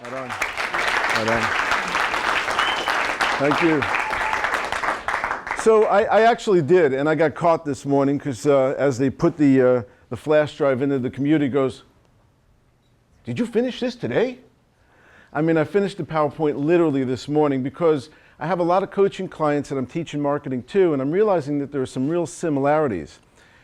Right on. Right on. Thank you. So I actually did, and I got caught this morning because as they put the flash drive into the computer, he goes, "Did you finish this today?" I mean, I finished the PowerPoint literally this morning because I have a lot of coaching clients that I'm teaching marketing to, and I'm realizing that there are some real similarities.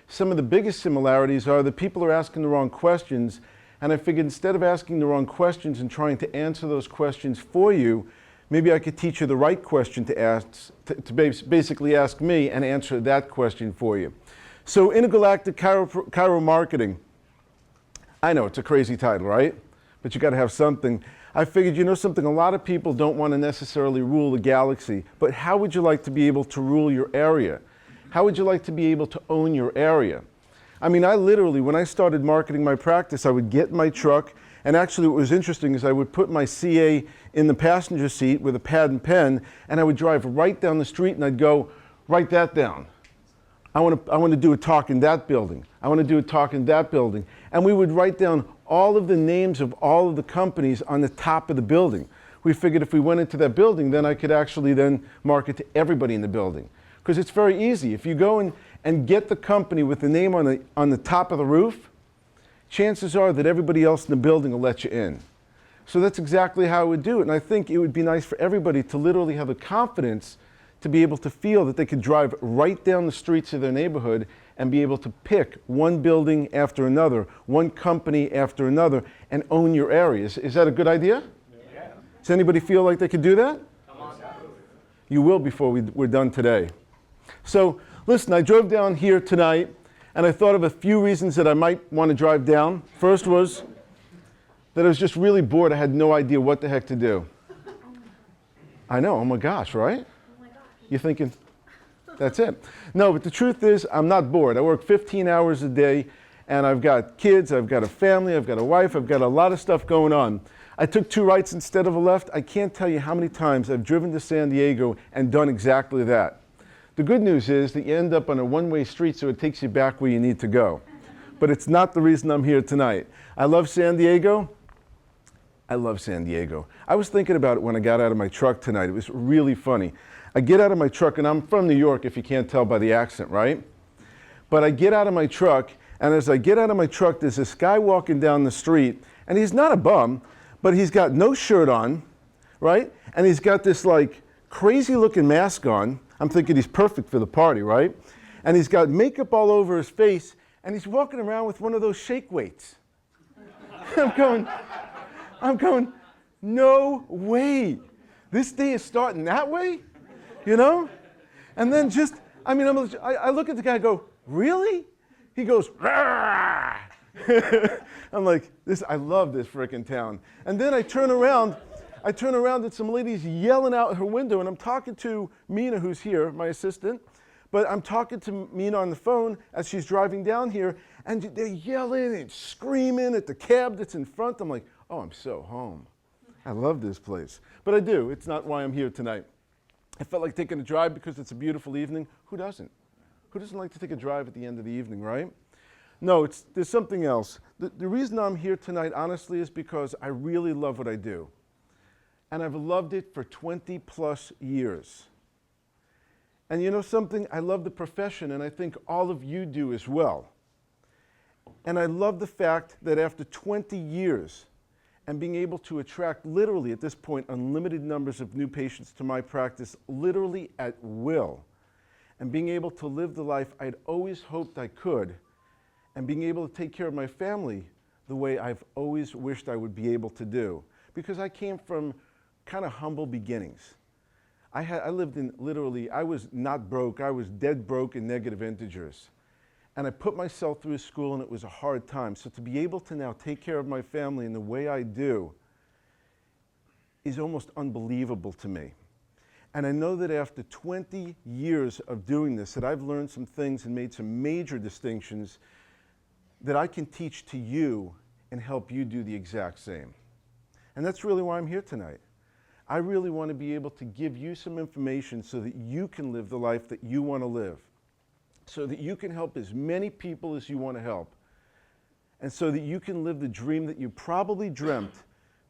Some of the biggest similarities are that people are asking the wrong questions, and I figured instead of asking the wrong questions and trying to answer those questions for you, maybe I could teach you the right question to ask, to basically ask me and answer that question for you. So intergalactic chiro marketing. I know it's a crazy title, right? But you got to have something. I figured, you know something, a lot of people don't want to necessarily rule the galaxy, but how would you like to be able to rule your area? How would you like to be able to own your area? I mean, I literally, when I started marketing my practice, I would get in my truck, and actually what was interesting is I would put my CA in the passenger seat with a pad and pen, and I would drive right down the street and I'd go, write that down. I want to do a talk in that building. I want to do a talk in that building. And we would write down all of the names of all of the companies on the top of the building. We figured if we went into that building, then I could actually then market to everybody in the building. Because it's very easy. If you go in and get the company with the name on the top of the roof, chances are that everybody else in the building will let you in. So that's exactly how I would do it. And I think it would be nice for everybody to literally have the confidence to be able to feel that they could drive right down the streets of their neighborhood and be able to pick one building after another, one company after another, and own your areas. Is that a good idea? Yeah. Does anybody feel like they could do that? Come on. You will before we're done today. So listen, I drove down here tonight and I thought of a few reasons that I might want to drive down. First was that I was just really bored. I had no idea what the heck to do. I know, oh my gosh, right? You're thinking, that's it. No, but the truth is, I'm not bored. I work 15 hours a day, and I've got kids, I've got a family, I've got a wife, I've got a lot of stuff going on. I took 2 rights instead of a left. I can't tell you how many times I've driven to San Diego and done exactly that. The good news is that you end up on a one-way street, so it takes you back where you need to go. But it's not the reason I'm here tonight. I love San Diego. I love San Diego. I was thinking about it when I got out of my truck tonight. It was really funny. I get out of my truck, and I'm from New York, if you can't tell by the accent, right? But I get out of my truck, and as I get out of my truck, there's this guy walking down the street, and he's not a bum, but he's got no shirt on, right? And he's got this like crazy looking mask on. I'm thinking he's perfect for the party, right? And he's got makeup all over his face, and he's walking around with one of those shake weights. I'm going, no way. This day is starting that way? You know? And then just, I mean, I look at the guy and go, really? He goes, rah! I'm like, I love this frickin' town. And then I turn around and some lady's yelling out her window, and I'm talking to Mina, who's here, my assistant, but I'm talking to Mina on the phone as she's driving down here, and they're yelling and screaming at the cab that's in front. I'm like, oh, I'm so home. I love this place. But I do. It's not why I'm here tonight. I felt like taking a drive because it's a beautiful evening. Who doesn't? Who doesn't like to take a drive at the end of the evening, right? No, there's something else. The reason I'm here tonight, honestly, is because I really love what I do. And I've loved it for 20 plus years. And you know something? I love the profession, and I think all of you do as well. And I love the fact that after 20 years, and being able to attract literally at this point unlimited numbers of new patients to my practice literally at will, and being able to live the life I'd always hoped I could, and being able to take care of my family the way I've always wished I would be able to do. Because I came from kind of humble beginnings. I lived in literally, I was not broke, I was dead broke in negative integers. And I put myself through school, and it was a hard time. So to be able to now take care of my family in the way I do is almost unbelievable to me. And I know that after 20 years of doing this, that I've learned some things and made some major distinctions that I can teach to you and help you do the exact same. And that's really why I'm here tonight. I really want to be able to give you some information so that you can live the life that you want to live, so that you can help as many people as you want to help, and so that you can live the dream that you probably dreamt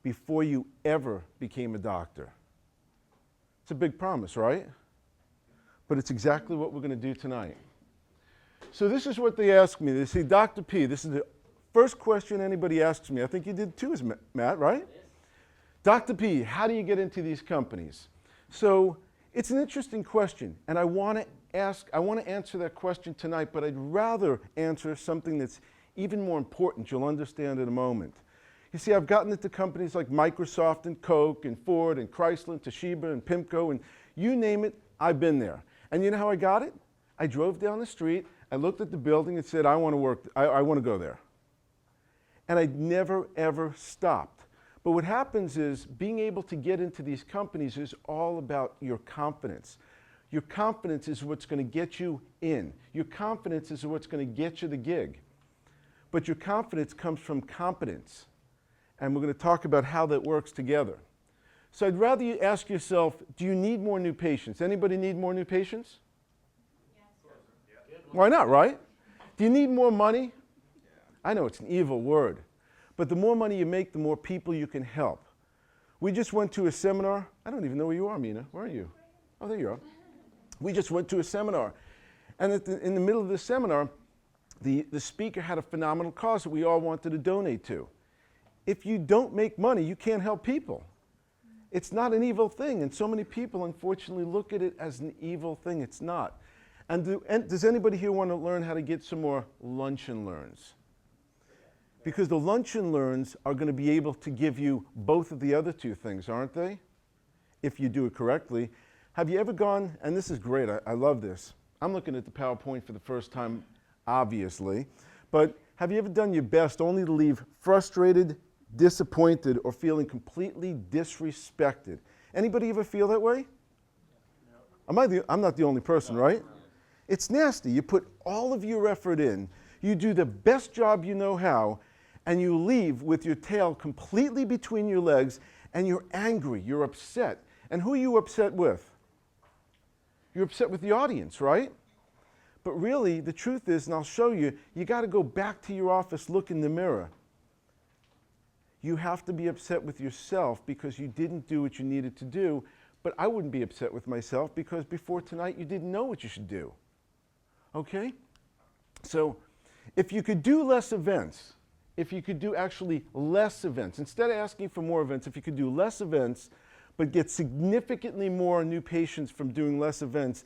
before you ever became a doctor. It's a big promise, right? But it's exactly what we're going to do tonight. So this is what they ask me. They say, Dr. P, this is the first question anybody asks me. I think you did too, Matt, right? Yes. Dr. P, how do you get into these companies? So it's an interesting question, and I want to answer that question tonight, but I'd rather answer something that's even more important. You'll understand in a moment. You see, I've gotten into companies like Microsoft and Coke and Ford and Chrysler and Toshiba and Pimco and you name it, I've been there. And you know how I got it? I drove down the street, I looked at the building and said, I want to go there. And I never, ever stopped. But what happens is being able to get into these companies is all about your confidence. Your confidence is what's going to get you in. Your confidence is what's going to get you the gig. But your confidence comes from competence. And we're going to talk about how that works together. So I'd rather you ask yourself, do you need more new patients? Anybody need more new patients? Yes. Why not, right? Do you need more money? I know it's an evil word. But the more money you make, the more people you can help. We just went to a seminar. I don't even know where you are, Mina. Where are you? Oh, there you are. We just went to a seminar. And in the middle of the seminar, the speaker had a phenomenal cause that we all wanted to donate to. If you don't make money, you can't help people. It's not an evil thing, and so many people, unfortunately, look at it as an evil thing. It's not. And does anybody here want to learn how to get some more lunch and learns? Because the lunch and learns are going to be able to give you both of the other two things, aren't they? If you do it correctly. Have you ever gone, and this is great, I love this. I'm looking at the PowerPoint for the first time, obviously. But have you ever done your best only to leave frustrated, disappointed, or feeling completely disrespected? Anybody ever feel that way? No. I'm not the only person, right? It's nasty. You put all of your effort in, you do the best job you know how, and you leave with your tail completely between your legs, and you're angry, you're upset. And who are you upset with? You're upset with the audience, right? But really, the truth is, and I'll show you, you got to go back to your office, look in the mirror. You have to be upset with yourself because you didn't do what you needed to do, but I wouldn't be upset with myself because before tonight you didn't know what you should do. Okay? So, if you could do less events, if you could do actually less events, instead of asking for more events, if you could do less events, but get significantly more new patients from doing less events,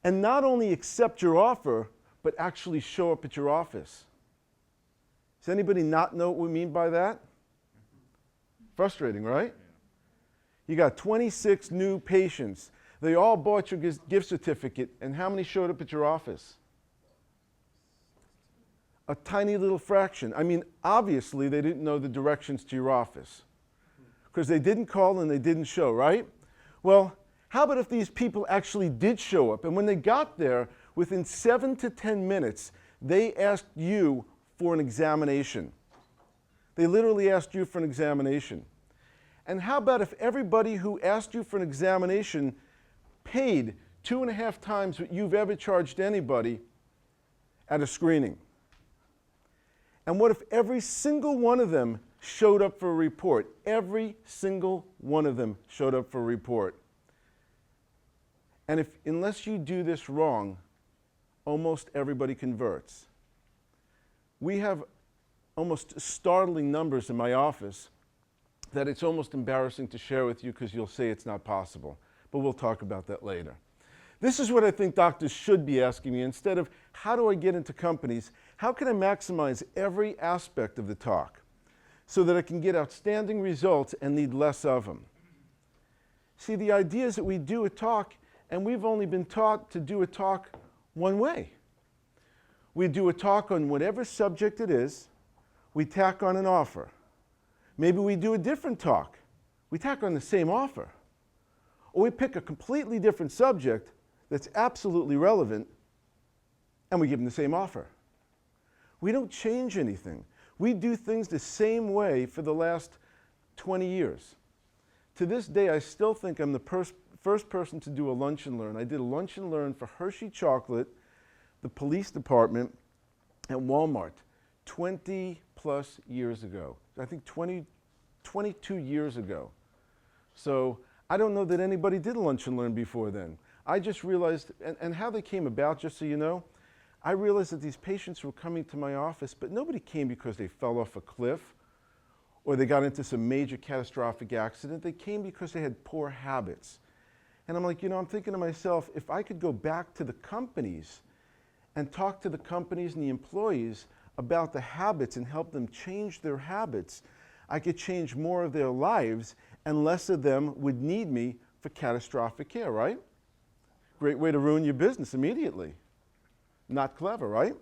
and not only accept your offer, but actually show up at your office. Does anybody not know what we mean by that? Frustrating, right? You got 26 new patients. They all bought your gift certificate, and how many showed up at your office? A tiny little fraction. I mean, obviously, they didn't know the directions to your office because they didn't call and they didn't show, right? Well, how about if these people actually did show up, and when they got there, within 7 to 10 minutes, they asked you for an examination. They literally asked you for an examination. And how about if everybody who asked you for an examination paid 2.5 times what you've ever charged anybody at a screening? And what if every single one of them showed up for a report? Every single one of them showed up for a report. And unless you do this wrong, almost everybody converts. We have almost startling numbers in my office that it's almost embarrassing to share with you because you'll say it's not possible. But we'll talk about that later. This is what I think doctors should be asking me. Instead of, how do I get into companies? How can I maximize every aspect of the talk so that I can get outstanding results and need less of them? See, the idea is that we do a talk, and we've only been taught to do a talk one way. We do a talk on whatever subject it is. We tack on an offer. Maybe we do a different talk. We tack on the same offer. Or we pick a completely different subject that's absolutely relevant, and we give them the same offer. We don't change anything. We do things the same way for the last 20 years. To this day, I still think I'm the first person to do a lunch and learn. I did a lunch and learn for Hershey Chocolate, the police department, at Walmart 20 plus years ago. I think 20 22 years ago. So I don't know that anybody did lunch and learn before then. I just realized, and how they came about, just so you know, I realized that these patients were coming to my office, but nobody came because they fell off a cliff or they got into some major catastrophic accident. They came because they had poor habits. And I'm like, I'm thinking to myself, if I could go back to the companies and talk to the companies and the employees about the habits and help them change their habits, I could change more of their lives and less of them would need me for catastrophic care, right? Great way to ruin your business immediately. Not clever, right?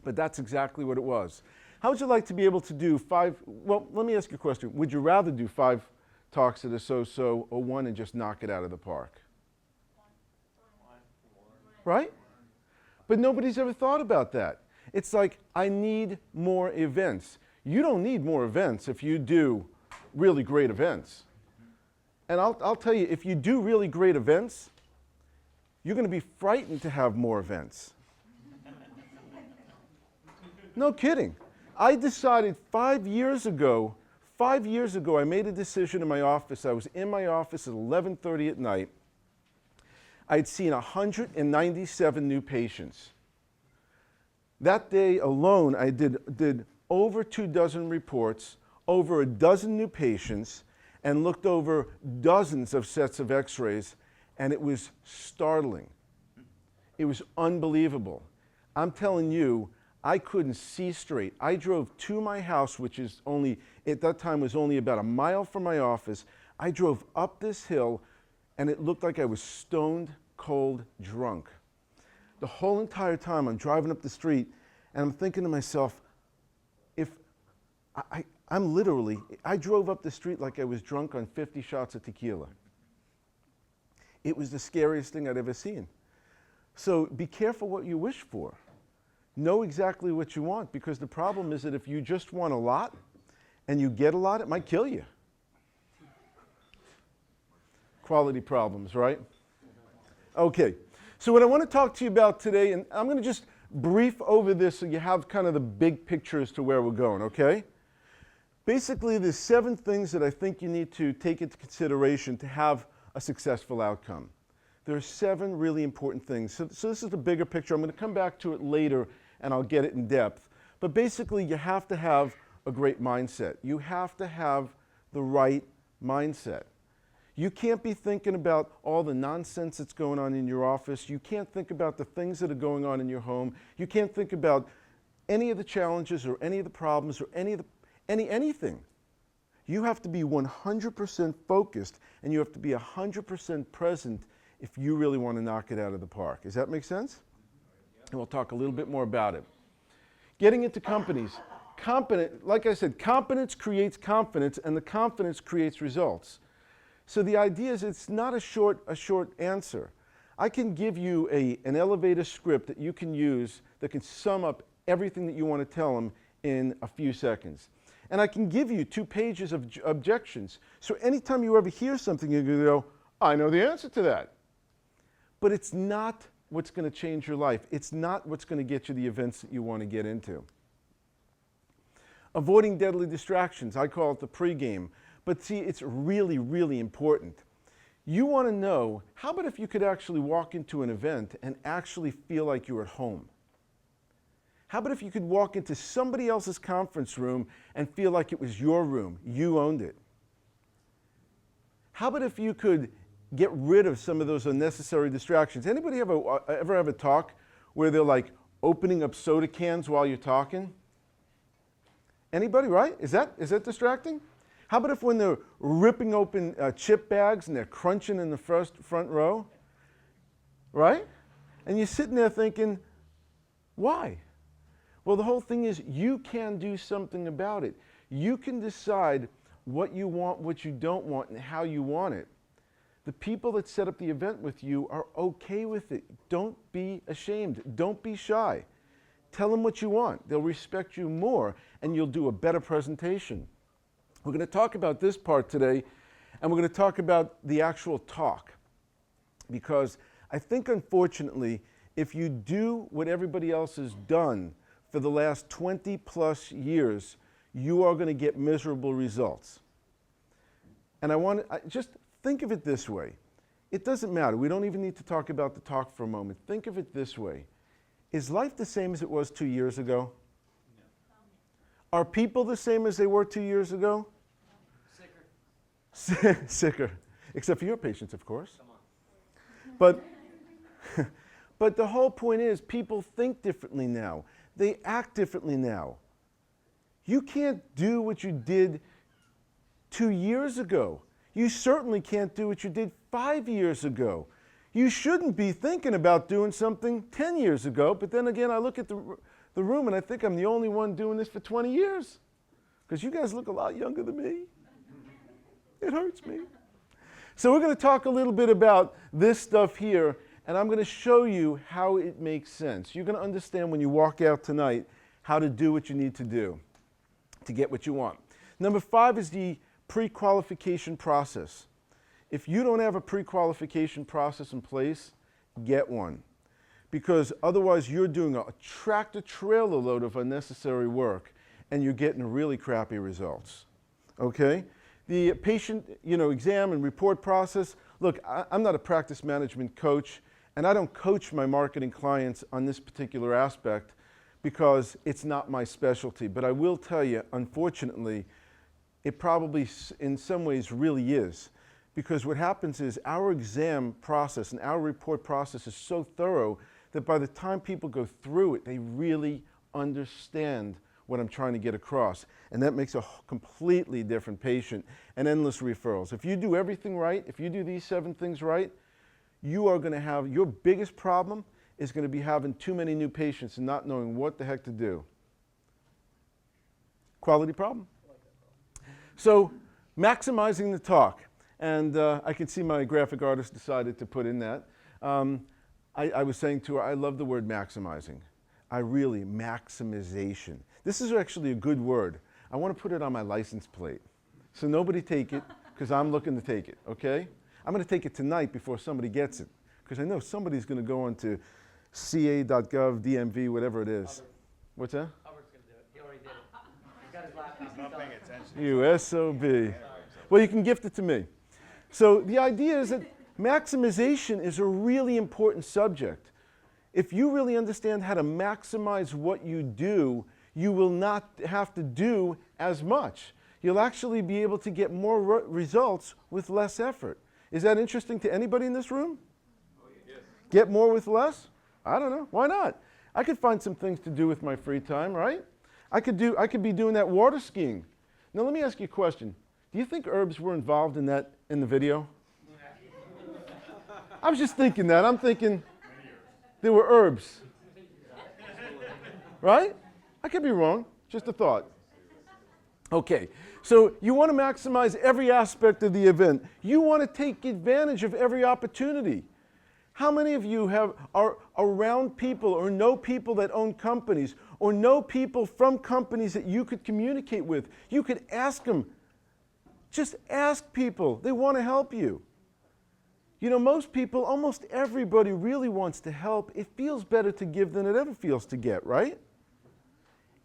But that's exactly what it was. How would you like to be able to do 5, well, let me ask you a question. Would you rather do 5 talks at a so-so or 1 and just knock it out of the park? Right? But nobody's ever thought about that. It's like, I need more events. You don't need more events if you do really great events. And I'll tell you, if you do really great events, you're going to be frightened to have more events. No kidding. I decided 5 years ago, I made a decision in my office. I was in my office at 11:30 at night. I'd seen 197 new patients. That day alone, I did over 24 reports, over a dozen new patients, and looked over dozens of sets of x-rays, and it was startling. It was unbelievable. I'm telling you, I couldn't see straight. I drove to my house, which is only, at that time was only about a mile from my office. I drove up this hill, and it looked like I was stoned, cold, drunk. The whole entire time I'm driving up the street, and I'm thinking to myself, I drove up the street like I was drunk on 50 shots of tequila. It was the scariest thing I'd ever seen. So be careful what you wish for. Know exactly what you want, because the problem is that if you just want a lot and you get a lot, it might kill you. Quality problems, right? Okay, so what I want to talk to you about today, and I'm going to just brief over this so you have kind of the big picture as to where we're going, okay? Basically, there's 7 things that I think you need to take into consideration to have a successful outcome. There are 7 really important things. So this is the bigger picture. I'm going to come back to it later and I'll get it in depth. But basically, you have to have a great mindset. You have to have the right mindset. You can't be thinking about all the nonsense that's going on in your office. You can't think about the things that are going on in your home. You can't think about any of the challenges or any of the problems or anything. You have to be 100% focused and you have to be 100% present if you really want to knock it out of the park. Does that make sense? And we'll talk a little bit more about it. Getting into companies. Like I said, competence creates confidence, and the confidence creates results. So the idea is it's not a short answer. I can give you an elevator script that you can use that can sum up everything that you want to tell them in a few seconds. And I can give you 2 pages of objections. So anytime you ever hear something, you're going to go, I know the answer to that. But it's not what's going to change your life. It's not what's going to get you the events that you want to get into. Avoiding deadly distractions. I call it the pregame. But see, it's really, really important. You want to know, how about if you could actually walk into an event and actually feel like you're at home? How about if you could walk into somebody else's conference room and feel like it was your room, you owned it? How about if you could get rid of some of those unnecessary distractions? Anybody ever have a talk where they're like opening up soda cans while you're talking? Anybody, right? Is that distracting? How about if when they're ripping open chip bags and they're crunching in the front row? Right? And you're sitting there thinking, why? Well, the whole thing is you can do something about it. You can decide what you want, what you don't want, and how you want it. The people that set up the event with you are okay with it. Don't be ashamed. Don't be shy. Tell them what you want. They'll respect you more, and you'll do a better presentation. We're going to talk about this part today, and we're going to talk about the actual talk. Because I think, unfortunately, if you do what everybody else has done for the last 20 plus years, you are going to get miserable results. And just think of it this way. It doesn't matter. We don't even need to talk about the talk for a moment. Think of it this way. Is life the same as it was 2 years ago? No. Are people the same as they were 2 years ago? Sicker. Sicker. Except for your patients, of course. Come on. But the whole point is people think differently now. They act differently now. You can't do what you did 2 years ago. You certainly can't do what you did 5 years ago. You shouldn't be thinking about doing something 10 years ago, but then again, I look at the room and I think I'm the only one doing this for 20 years. Because you guys look a lot younger than me. It hurts me. So we're going to talk a little bit about this stuff here, and I'm going to show you how it makes sense. You're going to understand when you walk out tonight how to do what you need to do to get what you want. Number 5 is the pre-qualification process. If you don't have a pre-qualification process in place, get one. Because otherwise you're doing a tractor-trailer load of unnecessary work and you're getting really crappy results. Okay? The patient, exam and report process. Look, I'm not a practice management coach, and I don't coach my marketing clients on this particular aspect because it's not my specialty. But I will tell you, unfortunately, it probably in some ways really is. Because what happens is our exam process and our report process is so thorough that by the time people go through it, they really understand what I'm trying to get across. And that makes a completely different patient and endless referrals. If you do everything right, if you do these 7 things right, you are going to have, your biggest problem is going to be having too many new patients and not knowing what the heck to do. Quality problem. So maximizing the talk. And I can see my graphic artist decided to put in that. I was saying to her, I love the word maximizing. Maximization. This is actually a good word. I want to put it on my license plate. So nobody take it, because I'm looking to take it, okay? I'm going to take it tonight before somebody gets it, because I know somebody's going to go on to ca.gov, DMV, whatever it is. What's that? Hubbard's going to do it. He already did it. He's got his laptop. Not paying attention. You SOB. Well, you can gift it to me. So the idea is that maximization is a really important subject. If you really understand how to maximize what you do, you will not have to do as much. You'll actually be able to get more results with less effort. Is that interesting to anybody in this room? Oh, yes. Get more with less? I don't know. Why not? I could find some things to do with my free time, right? I could be doing that water skiing. Now let me ask you a question. Do you think herbs were involved in that in the video? I was just thinking that. I'm thinking there were herbs. Right? I could be wrong. Just a thought. Okay. So you want to maximize every aspect of the event. You want to take advantage of every opportunity. How many of you are around people or know people that own companies or know people from companies that you could communicate with? You could ask them. Just ask people. They want to help you. Most people, almost everybody really wants to help. It feels better to give than it ever feels to get, right?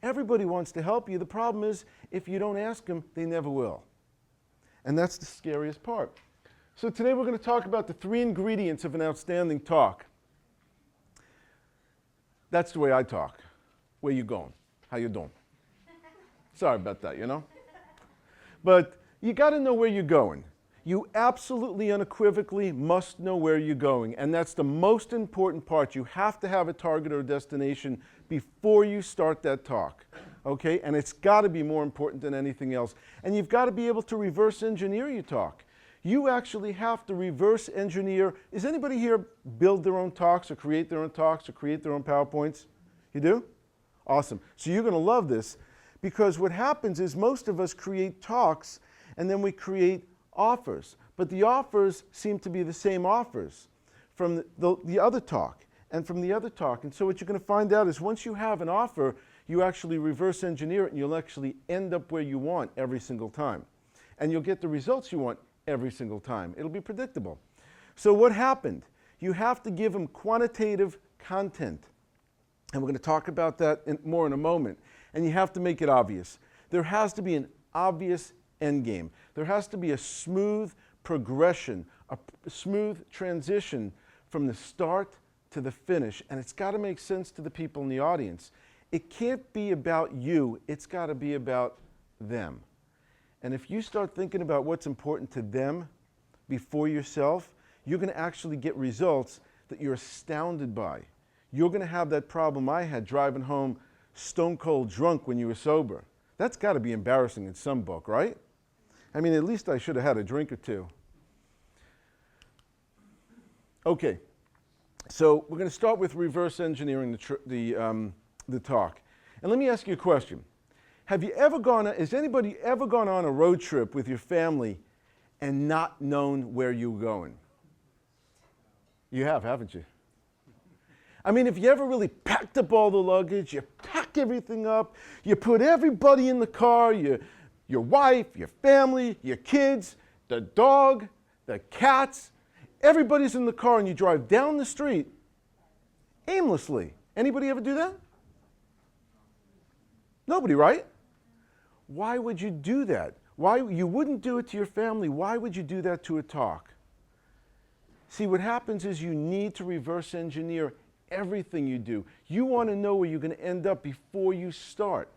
Everybody wants to help you. The problem is, if you don't ask them, they never will. And that's the scariest part. So today we're going to talk about the 3 ingredients of an outstanding talk. That's the way I talk. Where you going? How you doing? Sorry about that, But you got to know where you're going. You absolutely unequivocally must know where you're going. And that's the most important part. You have to have a target or a destination before you start that talk. Okay? And it's got to be more important than anything else. And you've got to be able to reverse engineer your talk. You actually have to reverse engineer. Is anybody here build their own talks or create their own talks or create their own PowerPoints? You do? Awesome. So you're going to love this, because what happens is most of us create talks and then we create offers. But the offers seem to be the same offers from the other talk and from the other talk. And so what you're going to find out is once you have an offer, you actually reverse engineer it and you'll actually end up where you want every single time. And you'll get the results you want every single time. It'll be predictable. So what happened? You have to give them quantitative content. And we're going to talk about that more in a moment. And you have to make it obvious. There has to be an obvious end game. There has to be a smooth progression, a smooth transition from the start to the finish, and it's got to make sense to the people in the audience. It can't be about you, it's got to be about them. And if you start thinking about what's important to them before yourself, you're going to actually get results that you're astounded by. You're going to have that problem I had driving home stone cold drunk when you were sober. That's got to be embarrassing in some book, right? I mean, at least I should have had a drink or two. Okay, so we're going to start with reverse engineering the talk. And let me ask you a question. Has anybody ever gone on a road trip with your family and not known where you were going? You have, haven't you? I mean, if you ever really packed up all the luggage, you pack everything up, you put everybody in the car, your wife, your family, your kids, the dog, the cats, everybody's in the car and you drive down the street aimlessly. Anybody ever do that? Nobody, right? Why would you do that? Why you wouldn't do it to your family? Why would you do that to a talk? See, what happens is you need to reverse engineer everything you do. You want to know where you're going to end up before you start.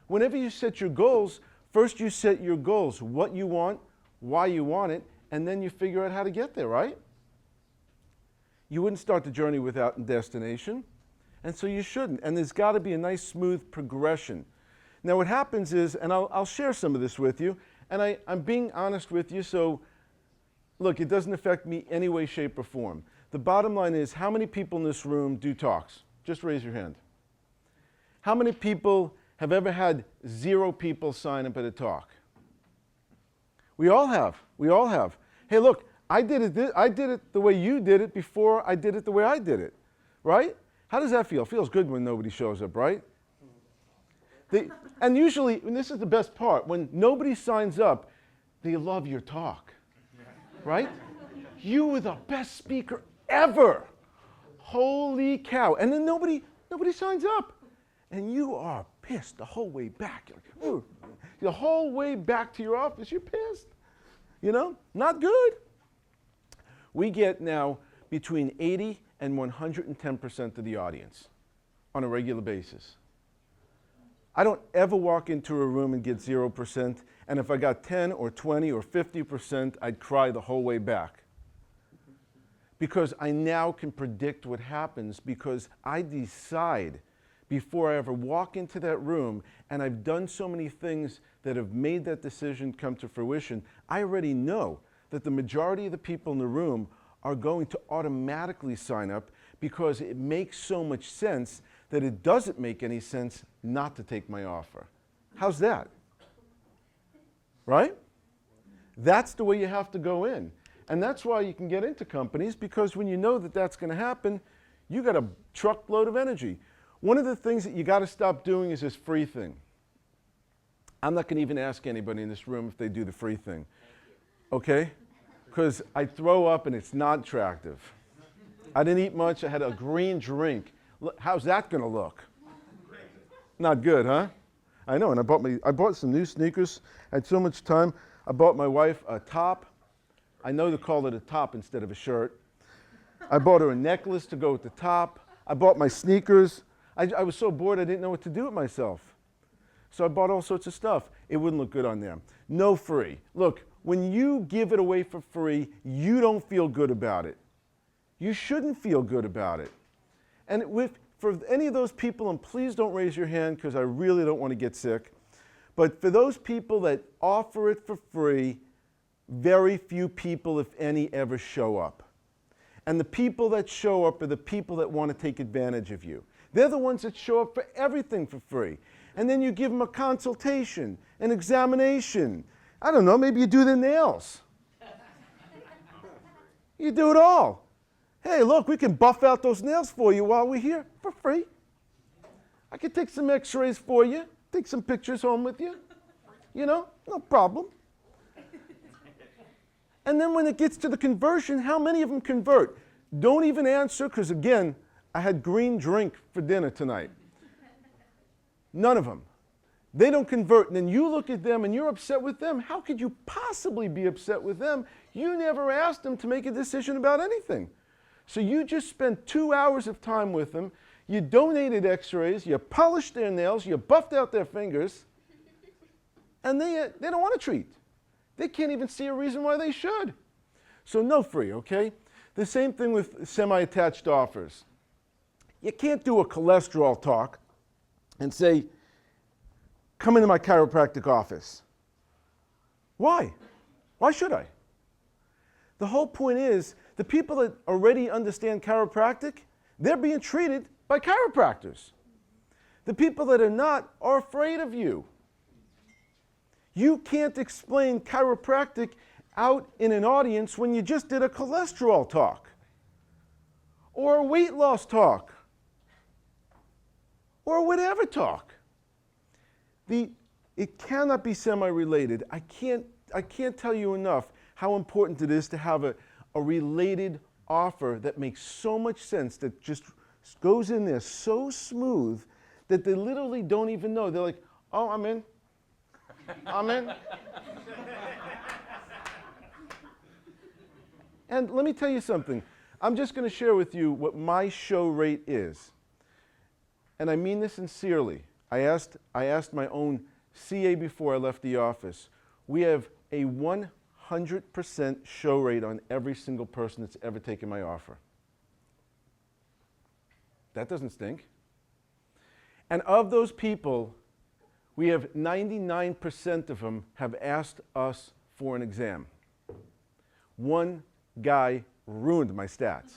Whenever you set your goals, first you set your goals, what you want, why you want it, and then you figure out how to get there, right? You wouldn't start the journey without a destination, and so you shouldn't. And there's got to be a nice, smooth progression. Now what happens is, and I'll share some of this with you, and I'm being honest with you, so look, it doesn't affect me any way, shape, or form. The bottom line is, how many people in this room do talks? Just raise your hand. How many people have ever had 0 people sign up at a talk? We all have. We all have. Hey, look, I did it the way you did it before I did it the way I did it, right? How does that feel? It feels good when nobody shows up, right? And usually, and this is the best part, when nobody signs up, they love your talk, right? You were the best speaker ever. Holy cow. And then nobody signs up. And you are pissed the whole way back. You're like, the whole way back to your office, you're pissed. You know, not good. We get now between 80 and 110% of the audience on a regular basis. I don't ever walk into a room and get 0%, and if I got 10 or 20 or 50%, I'd cry the whole way back. Because I now can predict what happens, because I decide before I ever walk into that room, and I've done so many things that have made that decision come to fruition, I already know that the majority of the people in the room are going to automatically sign up because it makes so much sense that it doesn't make any sense not to take my offer. How's that? Right? That's the way you have to go in. And that's why you can get into companies, because when you know that that's going to happen, you got a truckload of energy. One of the things that you got to stop doing is this free thing. I'm not going to even ask anybody in this room if they do the free thing. Okay? Because I throw up and it's not attractive. I didn't eat much. I had a green drink. How's that going to look? Not good, huh? I know, and I bought some new sneakers. I had so much time. I bought my wife a top. I know to call it a top instead of a shirt. I bought her a necklace to go with the top. I bought my sneakers. I was so bored I didn't know what to do with myself. So I bought all sorts of stuff. It wouldn't look good on there. No free. Look, when you give it away for free, you don't feel good about it. You shouldn't feel good about it. And for any of those people, and please don't raise your hand because I really don't want to get sick, but for those people that offer it for free, very few people, if any, ever show up. And the people that show up are the people that want to take advantage of you. They're the ones that show up for everything for free. And then you give them a consultation, an examination. I don't know, maybe you do their nails. You do it all. Hey, look, we can buff out those nails for you while we're here for free. I can take some x-rays for you, take some pictures home with you. You know, no problem. And then when it gets to the conversion, how many of them convert? Don't even answer, because again, I had green drink for dinner tonight. None of them. They don't convert, and then you look at them and you're upset with them. How could you possibly be upset with them? You never asked them to make a decision about anything. So you just spent 2 hours of time with them. You donated x-rays, you polished their nails, you buffed out their fingers, and they don't want to treat. They can't even see a reason why they should. So no free, okay? The same thing with semi-attached offers. You can't do a cholesterol talk and say, come into my chiropractic office. Why? Why should I? The whole point is, the people that already understand chiropractic, they're being treated by chiropractors. The people that are not are afraid of you. You can't explain chiropractic out in an audience when you just did a cholesterol talk, or a weight loss talk, or whatever talk. It cannot be semi-related. I can't tell you enough how important it is to have a related offer that makes so much sense, that just goes in there so smooth that they literally don't even know. They're like, oh, I'm in. I'm in. And let me tell you something. I'm just going to share with you what my show rate is. And I mean this sincerely. I asked my own CA before I left the office. We have a 100% show rate on every single person that's ever taken my offer. That doesn't stink. And of those people, we have 99% of them have asked us for an exam. One guy ruined my stats.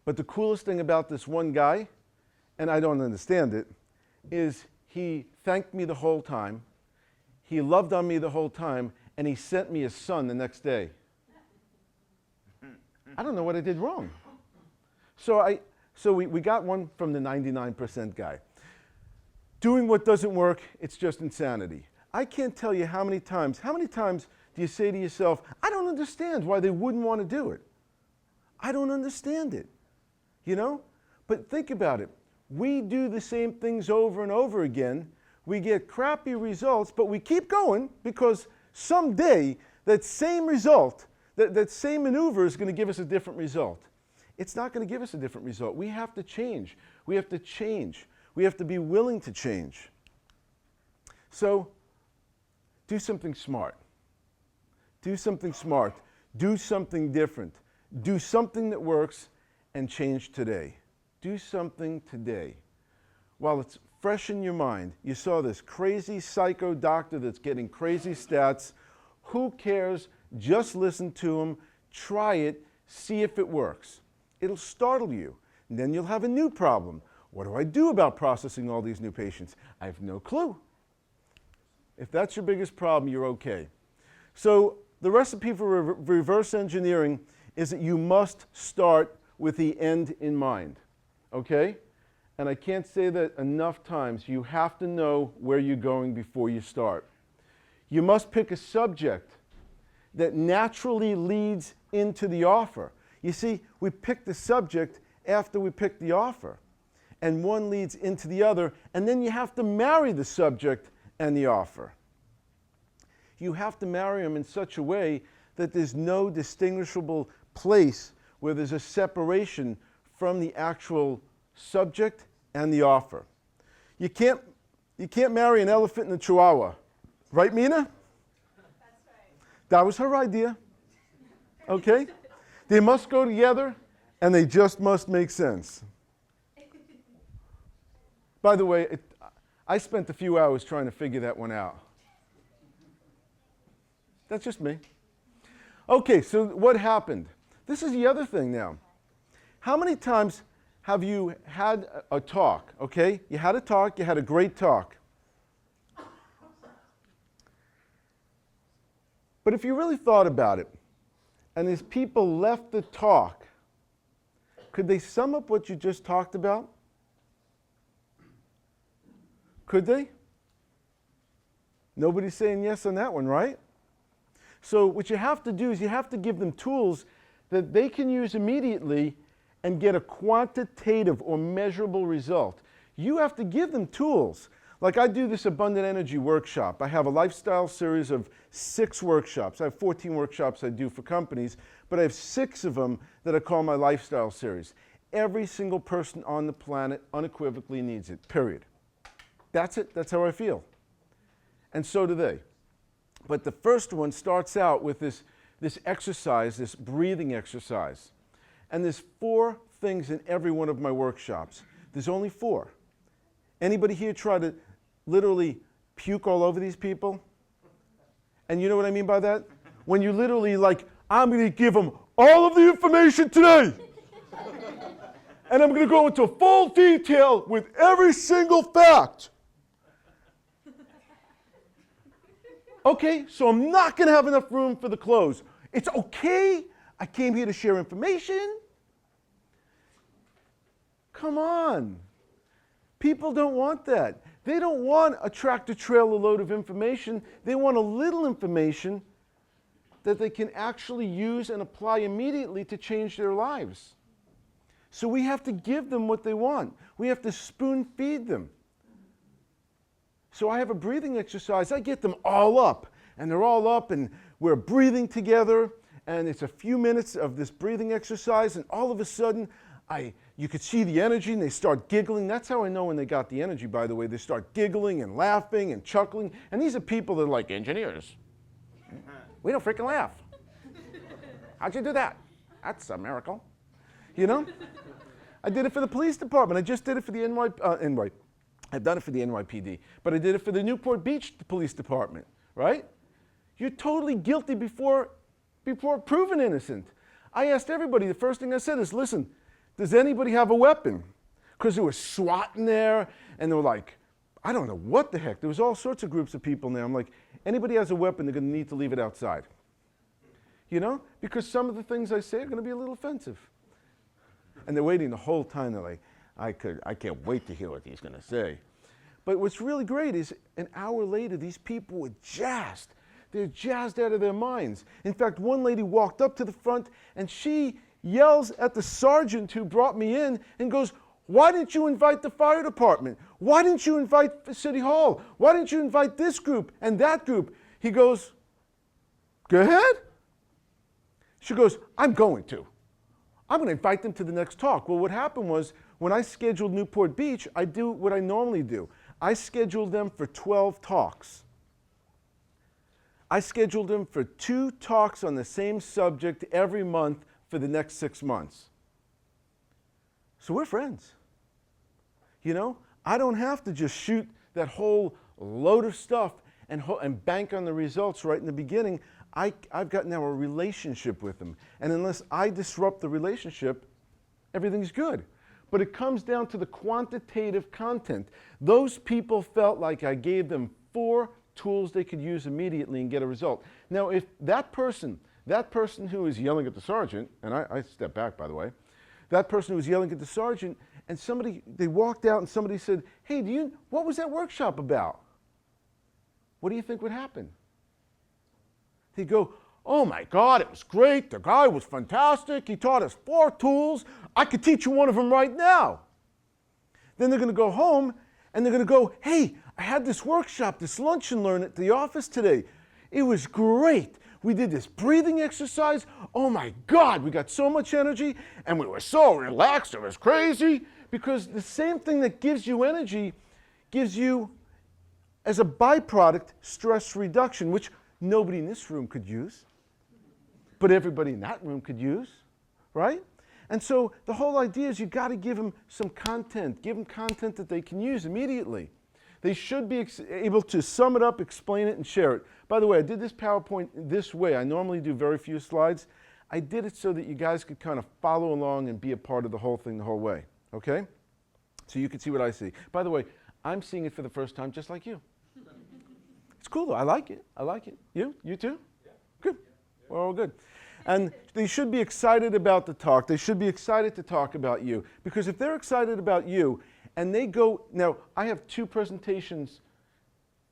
But the coolest thing about this one guy, and I don't understand it, is he thanked me the whole time, he loved on me the whole time, and he sent me his son the next day. I don't know what I did wrong. So we got one from the 99% guy. Doing what doesn't work, it's just insanity. I can't tell you how many times do you say to yourself, I don't understand why they wouldn't want to do it. I don't understand it, you know? But think about it. We do the same things over and over again. We get crappy results, but we keep going because someday that same result, that same maneuver is going to give us a different result. It's not going to give us a different result. We have to change. We have to change. We have to be willing to change. So do something smart. Do something smart. Do something different. Do something that works and change today. Do something today. While it's fresh in your mind, you saw this crazy psycho doctor that's getting crazy stats. Who cares? Just listen to him. Try it. See if it works. It'll startle you. And then you'll have a new problem. What do I do about processing all these new patients? I have no clue. If that's your biggest problem, you're okay. So the recipe for reverse engineering is that you must start with the end in mind, okay? And I can't say that enough times. You have to know where you're going before you start. You must pick a subject that naturally leads into the offer. You see, we pick the subject after we pick the offer, and one leads into the other, and then you have to marry the subject and the offer. You have to marry them in such a way that there's no distinguishable place where there's a separation from the actual subject and the offer. You can't marry an elephant and a chihuahua. Right, Mina? That's right. That was her idea. Okay? They must go together, and they just must make sense. By the way, I spent a few hours trying to figure that one out. That's just me. Okay, so what happened? This is the other thing now. How many times have you had a talk, okay? You had a talk, you had a great talk. But if you really thought about it, and as people left the talk, could they sum up what you just talked about? Could they? Nobody's saying yes on that one, right? So what you have to do is you have to give them tools that they can use immediately and get a quantitative or measurable result. You have to give them tools. Like I do this abundant energy workshop. I have a lifestyle series of 6 workshops. I have 14 workshops I do for companies, but I have 6 of them that I call my lifestyle series. Every single person on the planet unequivocally needs it, period. That's it. That's how I feel. And so do they. But the first one starts out with this exercise, this breathing exercise. And there's 4 things in every one of my workshops. There's only 4. Anybody here try to literally puke all over these people? And you know what I mean by that? When you literally like, I'm going to give them all of the information today. And I'm going to go into full detail with every single fact. Okay, so I'm not going to have enough room for the close. It's okay. I came here to share information. Come on. People don't want that. They don't want a tractor trailer load of information. They want a little information that they can actually use and apply immediately to change their lives. So we have to give them what they want. We have to spoon feed them. So I have a breathing exercise. I get them all up, and they're all up, and we're breathing together, and it's a few minutes of this breathing exercise, and all of a sudden, you could see the energy, and they start giggling. That's how I know when they got the energy, by the way. They start giggling and laughing and chuckling, and these are people that are like engineers. We don't freaking laugh. How'd you do that? That's a miracle. You know? I did it for the police department. I just did it for the I've done it for the NYPD, but I did it for the Newport Beach Police Department, right? You're totally guilty before proven innocent. I asked everybody, the first thing I said is, listen, does anybody have a weapon? Because there was SWAT in there, and they were like, I don't know what the heck. There was all sorts of groups of people in there. I'm like, anybody has a weapon, they're going to need to leave it outside. You know? Because some of the things I say are going to be a little offensive. And they're waiting the whole time. They're like, I can't wait to hear what he's going to say. But what's really great is an hour later, these people were jazzed. They're jazzed out of their minds. In fact, one lady walked up to the front, and she yells at the sergeant who brought me in and goes, why didn't you invite the fire department? Why didn't you invite City Hall? Why didn't you invite this group and that group? He goes, go ahead. She goes, I'm going to. I'm going to invite them to the next talk. Well, what happened was, when I scheduled Newport Beach, I do what I normally do. I scheduled them for 12 talks. I scheduled them for 2 talks on the same subject every month for the next 6 months. So we're friends. You know, I don't have to just shoot that whole load of stuff and bank on the results right in the beginning. I've got now a relationship with them. And unless I disrupt the relationship, everything's good. But it comes down to the quantitative content. Those people felt like I gave them 4 tools they could use immediately and get a result. Now, if that person who is yelling at the sergeant, and I step back, by the way, that person who was yelling at the sergeant, and they walked out and somebody said, hey, what was that workshop about? What do you think would happen? They'd go, oh my God, it was great. The guy was fantastic. He taught us 4 tools. I could teach you one of them right now. Then they're going to go home and they're going to go, hey, I had this workshop, this lunch and learn at the office today. It was great. We did this breathing exercise. Oh my God, we got so much energy and we were so relaxed. It was crazy. Because the same thing that gives you energy gives you, as a byproduct, stress reduction, which nobody in this room could use, but everybody in that room could use, right? And so the whole idea is you've got to give them some content. Give them content that they can use immediately. They should be able to sum it up, explain it, and share it. By the way, I did this PowerPoint this way. I normally do very few slides. I did it so that you guys could kind of follow along and be a part of the whole thing the whole way, okay? So you can see what I see. By the way, I'm seeing it for the first time just like you. It's cool though. I like it. I like it. You? You too? Yeah. Good. We're all good. And they should be excited about the talk. They should be excited to talk about you. Because if they're excited about you and they go, now I have 2 presentations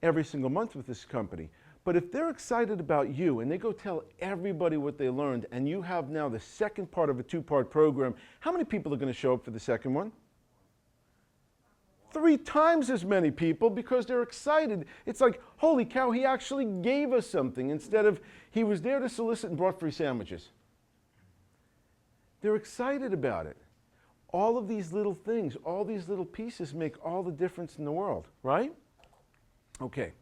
every single month with this company. But if they're excited about you and they go tell everybody what they learned and you have now the second part of a 2-part program, how many people are going to show up for the second one? 3 times as many people because they're excited. It's like, holy cow, he actually gave us something instead of he was there to solicit and brought free sandwiches. They're excited about it. All of these little things, all these little pieces make all the difference in the world, right? Okay.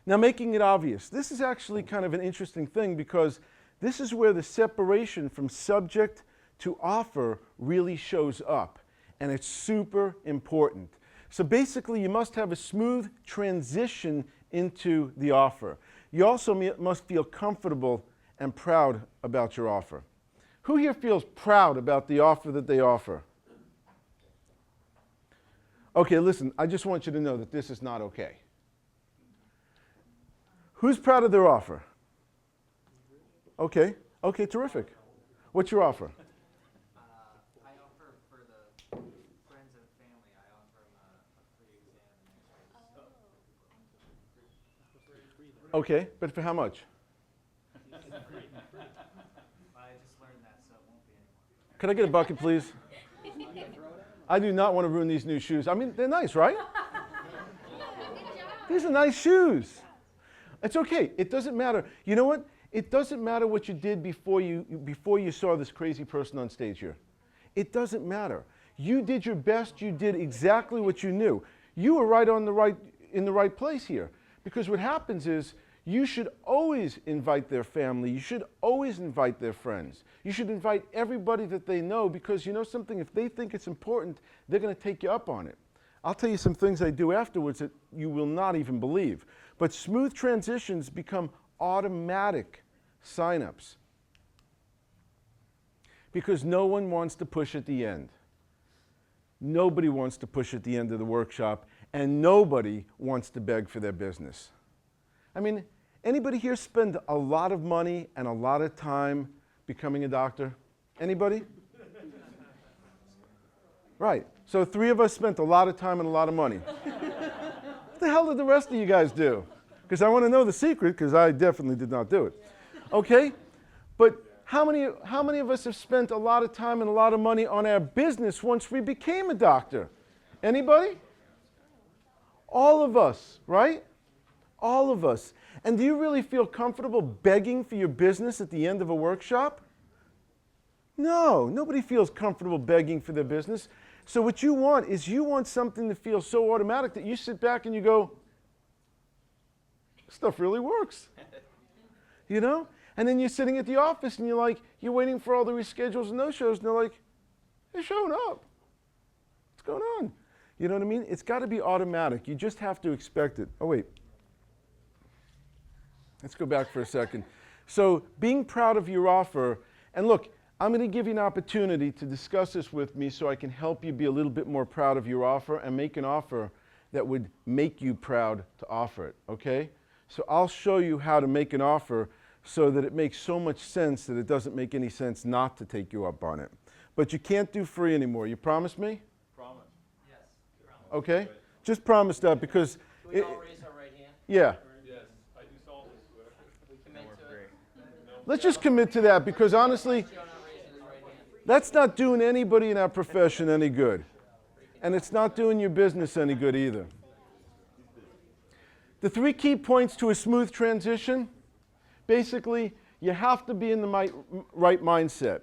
Now, making it obvious. This is actually kind of an interesting thing because this is where the separation from subject to offer really shows up, and it's super important. So basically, you must have a smooth transition into the offer. You also must feel comfortable and proud about your offer. Who here feels proud about the offer that they offer? Okay, listen, I just want you to know that this is not okay. Who's proud of their offer? Okay, okay, terrific. What's your offer? I offer for the friends and family, I offer them a free exam and x-rays. Okay, but for how much? I just learned that, so it won't be anymore. Can I get a bucket, please? I do not want to ruin these new shoes. I mean, they're nice, right? These are nice shoes. It's okay. It doesn't matter. You know what? It doesn't matter what you did before you saw this crazy person on stage here. It doesn't matter. You did your best. You did exactly what you knew. You were in the right place here. Because what happens is you should always invite their family. You should always invite their friends. You should invite everybody that they know because you know something, if they think it's important, they're going to take you up on it. I'll tell you some things I do afterwards that you will not even believe. But smooth transitions become automatic sign-ups because no one wants to push at the end. Nobody wants to push at the end of the workshop, and nobody wants to beg for their business. I mean, anybody here spend a lot of money and a lot of time becoming a doctor? Anybody? Right. So 3 of us spent a lot of time and a lot of money. What the hell did the rest of you guys do? Because I want to know the secret, because I definitely did not do it. Okay? But how many of us have spent a lot of time and a lot of money on our business once we became a doctor? Anybody? All of us, right? All of us. And do you really feel comfortable begging for your business at the end of a workshop? No, nobody feels comfortable begging for their business. So what you want is you want something to feel so automatic that you sit back and you go, stuff really works. You know? And then you're sitting at the office and you're waiting for all the reschedules and no-shows, and they're like, they're showing up. What's going on? You know what I mean? It's got to be automatic. You just have to expect it. Oh, wait. Let's go back for a second. So being proud of your offer, and look, I'm going to give you an opportunity to discuss this with me so I can help you be a little bit more proud of your offer and make an offer that would make you proud to offer it, okay? So I'll show you how to make an offer so that it makes so much sense that it doesn't make any sense not to take you up on it. But you can't do free anymore. You promise me? Promise. Yes. Promise. Okay? Just promise that because... Can we all raise our right hand? Yeah. Yes, I do solemnly swear. We commit to it. Let's just commit to that because honestly, Joe not raising his right hand. that's not doing anybody in our profession any good. And it's not doing your business any good either. The 3 key points to a smooth transition, basically, you have to be in the right mindset.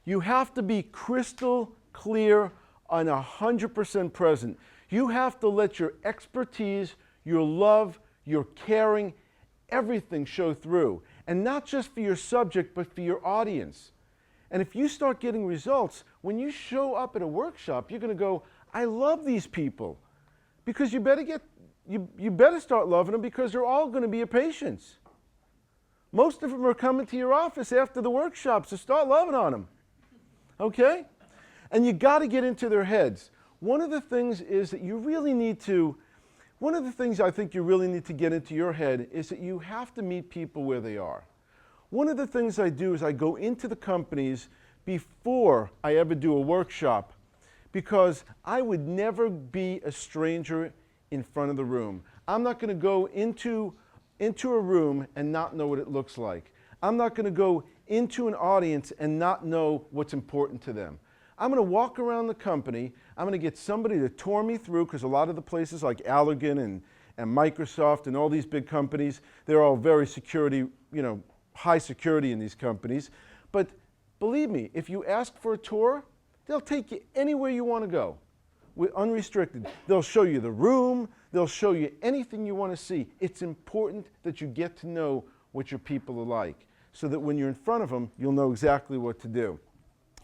You have to be crystal clear and 100% present. You have to let your expertise, your love, your caring, everything show through. And not just for your subject, but for your audience. And if you start getting results, when you show up at a workshop, you're going to go, I love these people. Because you better start loving them because they're all going to be your patients. Most of them are coming to your office after the workshop, so start loving on them. Okay? And you got to get into their heads. One of the things is that you really need to, one of the things I think you really need to get into your head is that you have to meet people where they are. One of the things I do is I go into the companies before I ever do a workshop because I would never be a stranger in front of the room. I'm not going to go into a room and not know what it looks like. I'm not going to go into an audience and not know what's important to them. I'm going to walk around the company. I'm going to get somebody to tour me through, because a lot of the places like Allergan and Microsoft and all these big companies, they're all very security, high security in these companies. But believe me, if you ask for a tour, they'll take you anywhere you want to go, unrestricted. They'll show you the room. They'll show you anything you want to see. It's important that you get to know what your people are like, so that when you're in front of them, you'll know exactly what to do.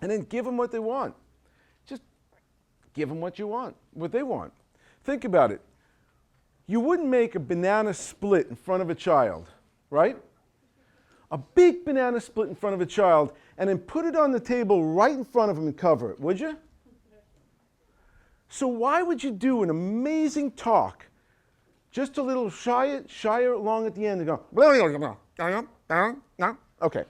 And then give them what they want. Just give them what you want, what they want. Think about it. You wouldn't make a banana split in front of a child, right? A big banana split in front of a child, and then put it on the table right in front of them and cover it, would you? So why would you do an amazing talk, just a little shy it along at the end and go, okay.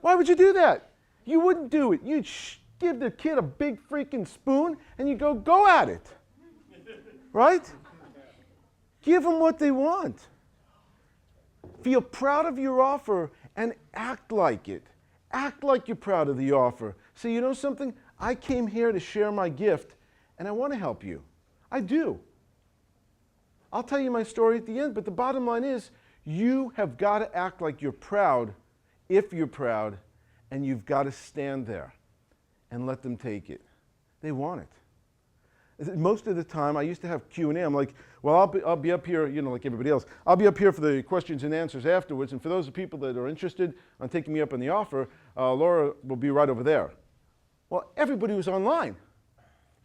Why would you do that? You wouldn't do it. You'd give the kid a big freaking spoon and you go at it. Right? Give them what they want. Feel proud of your offer and act like it. Act like you're proud of the offer. So you know something? I came here to share my gift and I want to help you. I do. I'll tell you my story at the end, but the bottom line is you have got to act like you're proud if you're proud, and you've got to stand there and let them take it. They want it. Most of the time, I used to have Q&A. I'm like, well, I'll be up here, like everybody else. I'll be up here for the questions and answers afterwards. And for those people that are interested on taking me up on the offer, Laura will be right over there. Well, everybody was online,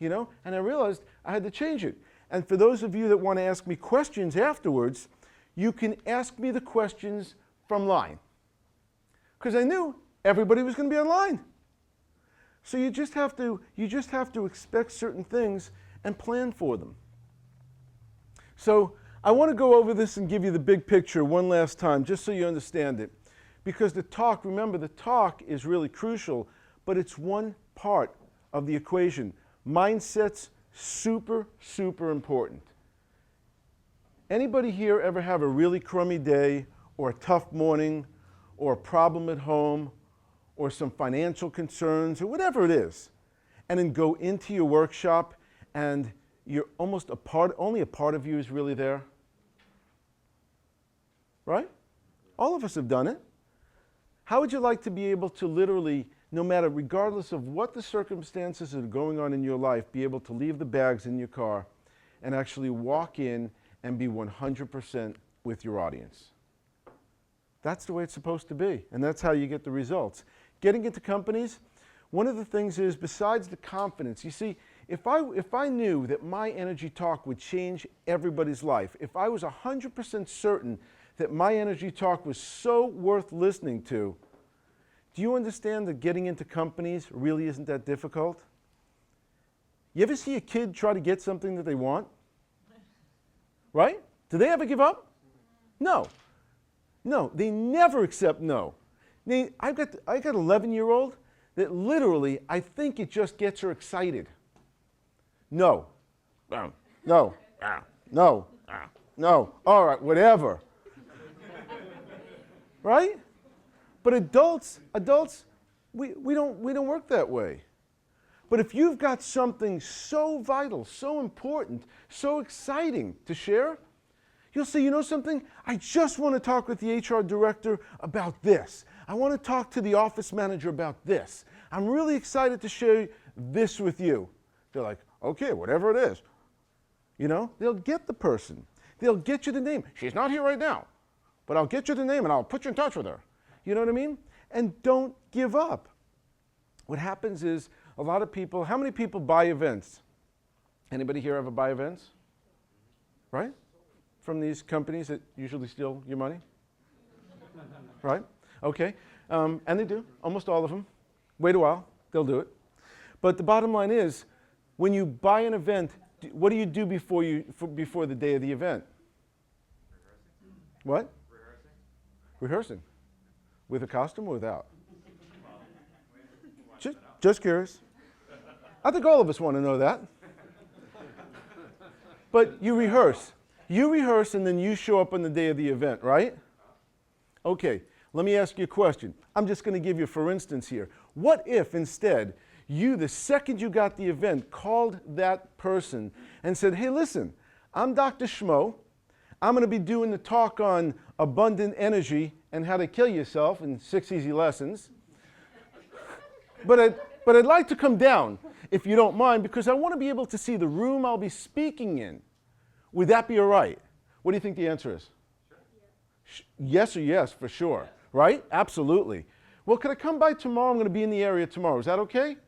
and I realized I had to change it. And for those of you that want to ask me questions afterwards, you can ask me the questions from line. Because I knew everybody was going to be online. So you just have to expect certain things and plan for them. So I want to go over this and give you the big picture one last time, just so you understand it. Because remember, the talk is really crucial, but it's one part of the equation. Mindset's super, super important. Anybody here ever have a really crummy day or a tough morning or a problem at home or some financial concerns or whatever it is, and then go into your workshop and you're only a part of you is really there? Right? All of us have done it. How would you like to be able to literally, regardless of what the circumstances that are going on in your life, be able to leave the bags in your car and actually walk in and be 100% with your audience? That's the way it's supposed to be, and that's how you get the results. Getting into companies, one of the things is, besides the confidence, you see, if I knew that my energy talk would change everybody's life, if I was 100% certain that my energy talk was so worth listening to, do you understand that getting into companies really isn't that difficult? You ever see a kid try to get something that they want? Right? Do they ever give up? No. No, they never accept no. I got an 11-year-old that literally, I think it just gets her excited. No. No. No. No. No. All right, whatever. Right? But adults, we don't work that way. But if you've got something so vital, so important, so exciting to share, you'll say, you know something? I just want to talk with the HR director about this. I want to talk to the office manager about this. I'm really excited to share this with you. They're like, okay, whatever it is. They'll get the person. They'll get you the name. She's not here right now, but I'll get you the name and I'll put you in touch with her. You know what I mean? And don't give up. What happens is a lot of people, how many people buy events? Anybody here ever buy events? Right? From these companies that usually steal your money? Right? Okay. And they do, almost all of them. Wait a while, they'll do it. But the bottom line is, when you buy an event, what do you do before the day of the event? Rehearsing. What? Rehearsing. With a costume or without? Just curious. I think all of us want to know that. But you rehearse. You rehearse and then you show up on the day of the event, right? Okay, let me ask you a question. I'm just going to give you, for instance here. What if instead you, the second you got the event, called that person and said, hey, listen, I'm Dr. Schmo. I'm going to be doing the talk on abundant energy and how to kill yourself in 6 easy lessons. But I'd like to come down, if you don't mind, because I want to be able to see the room I'll be speaking in. Would that be all right? What do you think the answer is? Sure. Yes or yes, for sure. Yes. Right? Absolutely. Well, could I come by tomorrow? I'm going to be in the area tomorrow. Is that okay?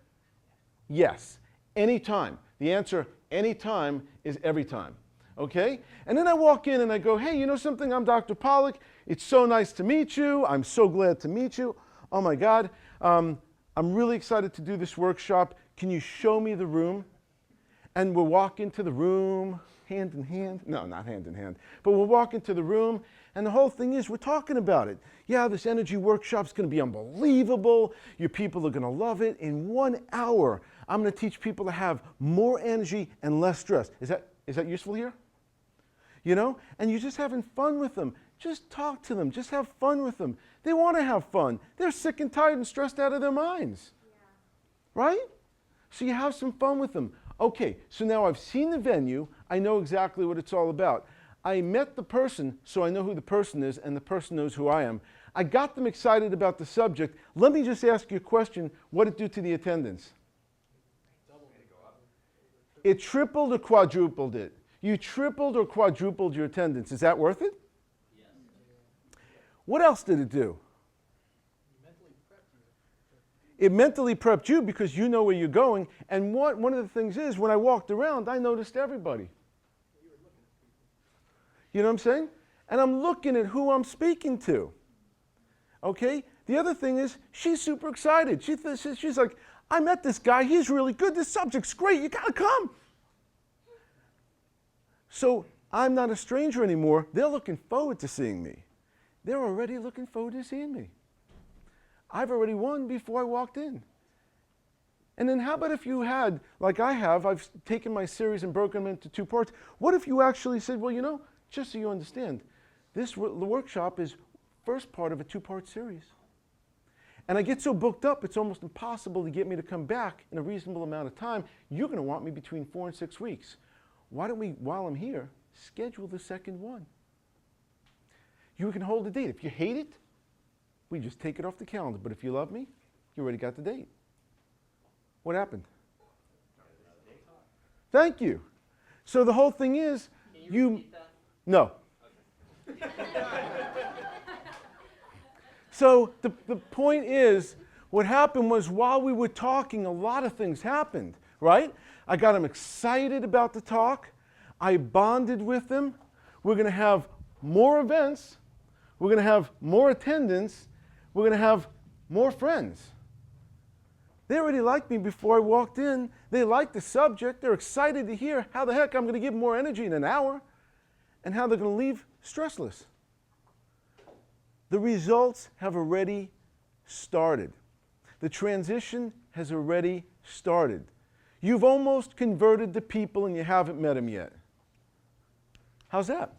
Yes. Anytime. The answer, anytime, is every time. Okay? And then I walk in and I go, hey, you know something? I'm Dr. Pollack. It's so nice to meet you. I'm so glad to meet you. Oh, my God. I'm really excited to do this workshop. Can you show me the room? And we'll walk into the room hand in hand. No, not hand in hand. But we'll walk into the room, and the whole thing is we're talking about it. Yeah, this energy workshop's going to be unbelievable. Your people are going to love it. In 1 hour, I'm going to teach people to have more energy and less stress. Is that useful here? You know? And you're just having fun with them. Just talk to them. Just have fun with them. They want to have fun. They're sick and tired and stressed out of their minds. Yeah. Right? So you have some fun with them. Okay, so now I've seen the venue. I know exactly what it's all about. I met the person, so I know who the person is, and the person knows who I am. I got them excited about the subject. Let me just ask you a question. What did it do to the attendance? It tripled or quadrupled it. You tripled or quadrupled your attendance. Is that worth it? Yes. What else did it do? It mentally prepped you because you know where you're going. And one of the things is, when I walked around, I noticed everybody. You know what I'm saying? And I'm looking at who I'm speaking to. Okay? The other thing is, she's super excited. She's like, I met this guy. He's really good. This subject's great. You got to come. So I'm not a stranger anymore. They're looking forward to seeing me. They're already looking forward to seeing me. I've already won before I walked in. And then how about if you had, like I have, I've taken my series and broken them into 2 parts. What if you actually said, well, you know, just so you understand, the workshop is first part of a 2-part series. And I get so booked up, it's almost impossible to get me to come back in a reasonable amount of time. You're going to want me between 4 and 6 weeks. Why don't we, while I'm here, schedule the second one? You can hold the date. If you hate it, we just take it off the calendar. But if you love me, you already got the date. What happened? Thank you. So the whole thing is, Can you repeat that? No. So the point is, what happened was while we were talking, a lot of things happened, right? I got them excited about the talk. I bonded with them. We're going to have more events. We're going to have more attendance. We're going to have more friends. They already liked me before I walked in. They liked the subject. They're excited to hear how the heck I'm going to give them more energy in an hour and how they're going to leave stressless. The results have already started. The transition has already started. You've almost converted the people and you haven't met them yet. How's that?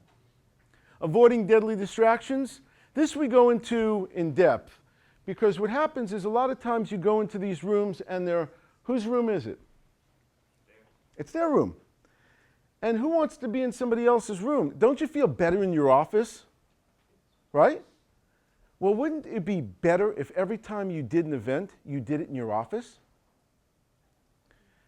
Avoiding deadly distractions. This we go into in depth because what happens is a lot of times you go into these rooms and they're, whose room is it? It's their room. And who wants to be in somebody else's room? Don't you feel better in your office? Right? Well, wouldn't it be better if every time you did an event, you did it in your office?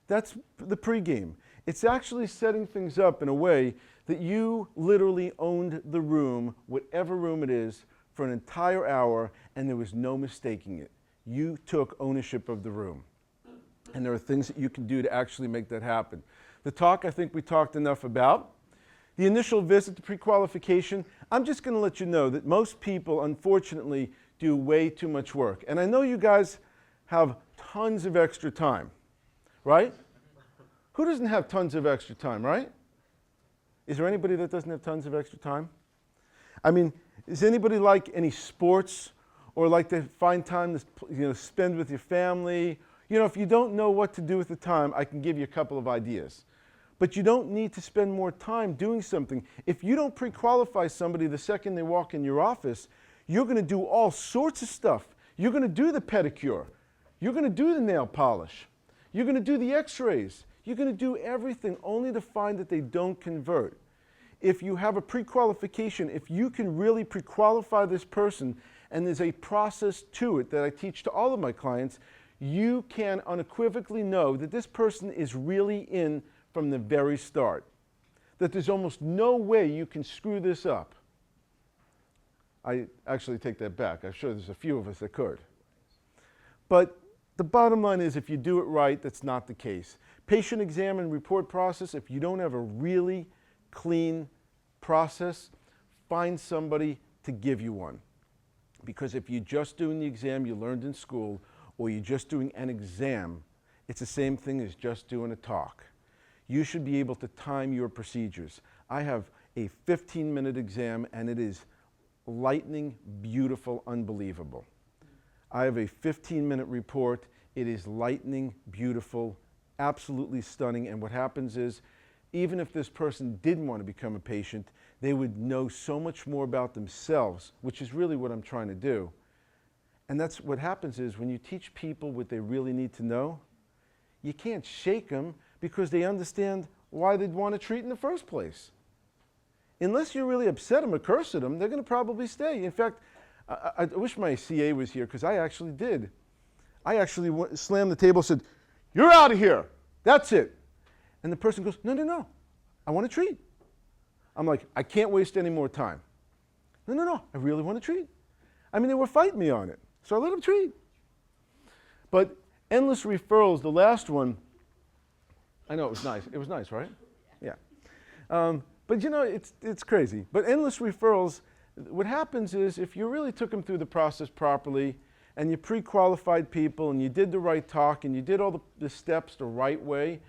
That's the pregame. It's actually setting things up in a way that you literally owned the room, whatever room it is, for an entire hour, and there was no mistaking it. You took ownership of the room. And there are things that you can do to actually make that happen. The talk, I think we talked enough about. The initial visit to pre-qualification, I'm just going to let you know that most people, unfortunately, do way too much work. And I know you guys have tons of extra time, right? Who doesn't have tons of extra time, right? Is there anybody that doesn't have tons of extra time? I mean, is anybody like any sports or like to find time to spend with your family? You know, if you don't know what to do with the time, I can give you a couple of ideas. But you don't need to spend more time doing something. If you don't pre-qualify somebody the second they walk in your office, You're going to do all sorts of stuff. You're going to do the pedicure. You're going to do the nail polish. You're going to do the x-rays. You're going to do everything only to find that they don't convert. If you have a pre-qualification, if you can really pre-qualify this person, and there's a process to it that I teach to all of my clients, you can unequivocally know that this person is really in from the very start. That there's almost no way you can screw this up. I actually take that back. I'm sure there's a few of us that could. But the bottom line is, if you do it right, that's not the case. Patient exam and report process, if you don't have a really clean process, find somebody to give you one. Because if you're just doing the exam you learned in school, or you're just doing an exam, it's the same thing as just doing a talk. You should be able to time your procedures. I have a 15-minute exam, and it is lightning, beautiful, unbelievable. I have a 15-minute report. It is lightning, beautiful, absolutely stunning. And what happens is, even if this person didn't want to become a patient, they would know so much more about themselves, which is really what I'm trying to do. And that's what happens is, when you teach people what they really need to know, you can't shake them because they understand why they'd want to treat in the first place. Unless you really upset them or curse at them, they're going to probably stay. In fact, I wish my CA was here, because I actually did. I actually slammed the table and said, "You're out of here. That's it." And the person goes, "No, no, no. I want to treat." I'm like, "I can't waste any more time." "No, no, no. I really want to treat." I mean, they were fighting me on it. So I let them treat. But endless referrals, the last one, I know it was nice. It was nice, right? Yeah. But you know, it's crazy. But endless referrals, what happens is, if you really took them through the process properly, and you pre-qualified people, and you did the right talk, and you did all the steps the right way,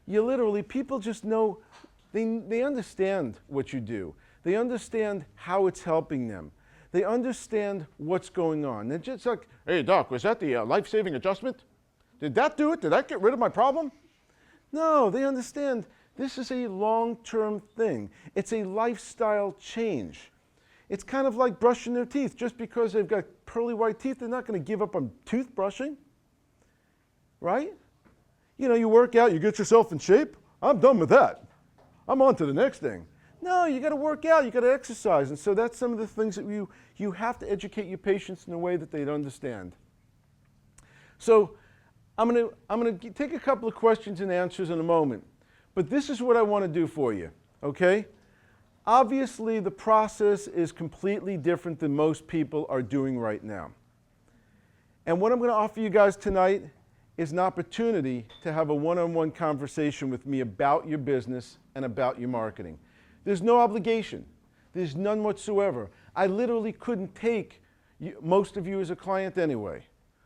you literally, people just know, they understand what you do. They understand how it's helping them. They understand what's going on. They're just like, "Hey, doc, was that the life-saving adjustment? Did that do it? Did that get rid of my problem?" No, they understand this is a long-term thing. It's a lifestyle change. It's kind of like brushing their teeth. Just because they've got pearly white teeth, they're not going to give up on toothbrushing, right? You know, you work out, you get yourself in shape. I'm done with that. I'm on to the next thing. No, you got to work out, you got to exercise. And so that's some of the things that you have to educate your patients in a way that they'd understand. So I'm going to take a couple of questions and answers in a moment. But this is what I want to do for you, okay? Obviously, the process is completely different than most people are doing right now. And what I'm going to offer you guys tonight is an opportunity to have a one-on-one conversation with me about your business and about your marketing. There's no obligation. There's none whatsoever. I literally couldn't take most of you as a client anyway,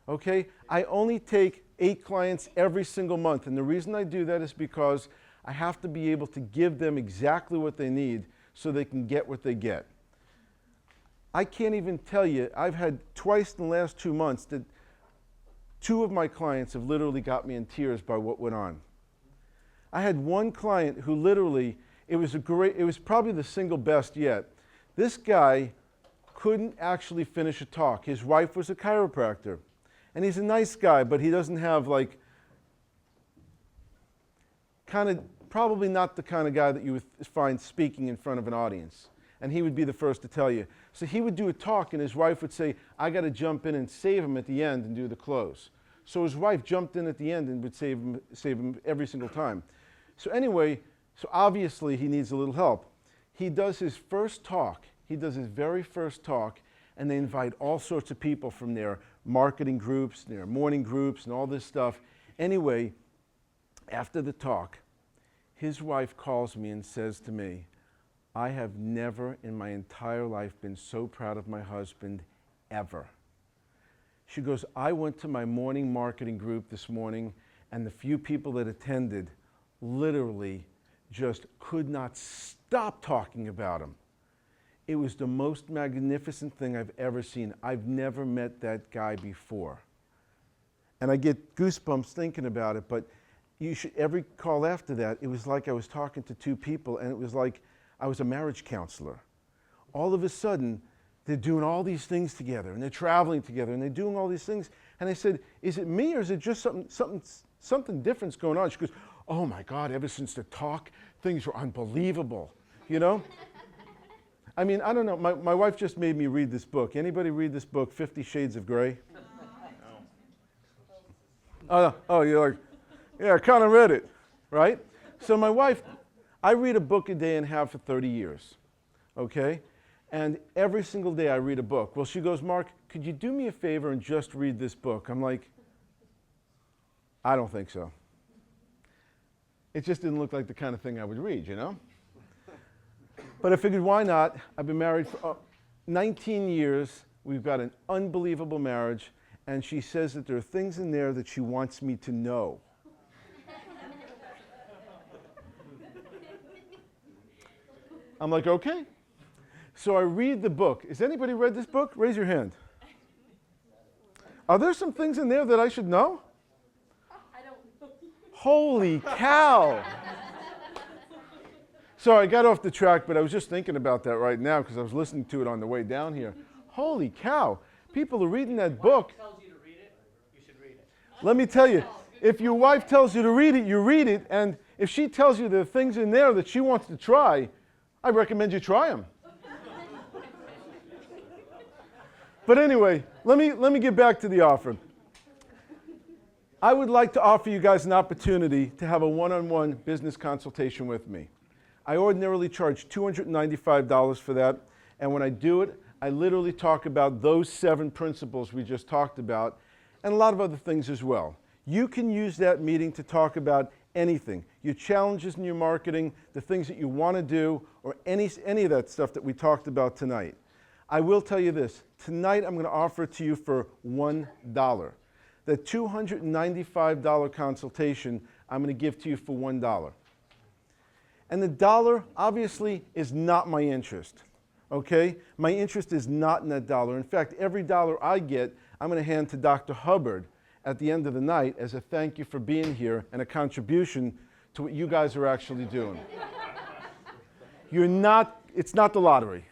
okay? I only take 8 clients every single month, and the reason I do that is because I have to be able to give them exactly what they need so they can get what they get. I can't even tell you, I've had twice in the last 2 months that 2 of my clients have literally got me in tears by what went on. I had one client who literally, it was probably the single best yet. This guy couldn't actually finish a talk. His wife was a chiropractor. And he's a nice guy, but he doesn't have like, probably not the kind of guy that you would find speaking in front of an audience. And he would be the first to tell you. So he would do a talk, and his wife would say, "I got to jump in and save him at the end and do the close." So his wife jumped in at the end and would save him every single time. So anyway, so obviously he needs a little help. He does his first talk. He does his very first talk, and they invite all sorts of people from their marketing groups, their morning groups, and all this stuff. Anyway, after the talk, his wife calls me and says to me, "I have never in my entire life been so proud of my husband, ever." She goes, "I went to my morning marketing group this morning, and the few people that attended literally just could not stop talking about him. It was the most magnificent thing I've ever seen. I've never met that guy before." And I get goosebumps thinking about it, but every call after that, it was like I was talking to 2 people, and it was like I was a marriage counselor. All of a sudden, they're doing all these things together, and they're traveling together, and they're doing all these things. And I said, is it me, or is it just something different's going on? She goes, oh my God, ever since the talk, things were unbelievable, you know? I mean, I don't know, my wife just made me read this book. Anybody read this book, 50 Shades of Grey? Oh, you're like, yeah, I kind of read it, right? So my wife, I read a book a day and a half for 30 years, okay? And every single day I read a book. Well, she goes, Mark, could you do me a favor and just read this book? I'm like, I don't think so. It just didn't look like the kind of thing I would read, you know? But I figured, why not? I've been married for 19 years. We've got an unbelievable marriage. And she says that there are things in there that she wants me to know. I'm like, okay. So I read the book. Has anybody read this book? Raise your hand. Are there some things in there that I should know? I don't know. Holy cow. Sorry, I got off the track, but I was just thinking about that right now because I was listening to it on the way down here. Holy cow. People are reading that book. If tells you to read it, you should read it. Let me tell you, if your wife tells you to read it, you read it. And if she tells you there are things in there that she wants to try, I recommend you try them. But anyway, let me get back to the offer. I would like to offer you guys an opportunity to have a one-on-one business consultation with me. I ordinarily charge $295 for that, and when I do it, I literally talk about those 7 principles we just talked about, and a lot of other things as well. You can use that meeting to talk about anything, your challenges in your marketing, the things that you want to do, or any of that stuff that we talked about tonight. I will tell you this, tonight I'm going to offer it to you for $1. That $295 consultation I'm going to give to you for $1. And the dollar obviously is not my interest, okay? My interest is not in that dollar. In fact, every dollar I get, I'm going to hand to Dr. Hubbard at the end of the night as a thank you for being here and a contribution to what you guys are actually doing. It's not the lottery.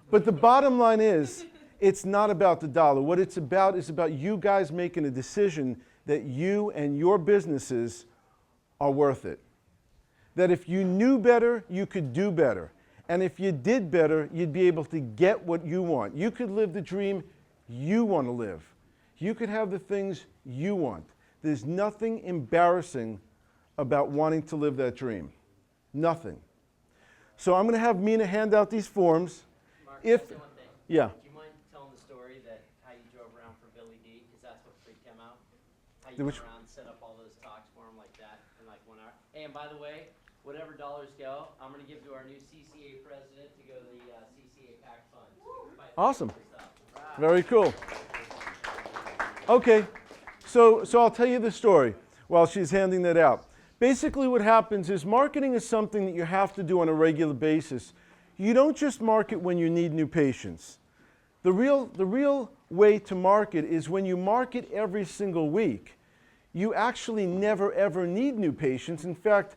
But the bottom line is, it's not about the dollar. What it's about is about you guys making a decision that you and your businesses are worth it. That if you knew better, you could do better. And if you did better, you'd be able to get what you want. You could live the dream you want to live. You could have the things you want. There's nothing embarrassing about wanting to live that dream. Nothing. So I'm going to have Mina hand out these forms. Mark, If, can I say one thing? yeah. Do you mind telling the story that how you drove around for Billy D? Because that's what freaked him out. How you Which- went around and set up all those talks for him like that in like 1 hour. Hey, and by the way, whatever dollars go, I'm going to give to our new CCA president to go to the CCA PAC fund. Awesome. Very cool. Okay, so I'll tell you the story while she's handing that out. Basically what happens is marketing is something that you have to do on a regular basis. You don't just market when you need new patients. The real way to market is when you market every single week. You actually never ever need new patients. In fact,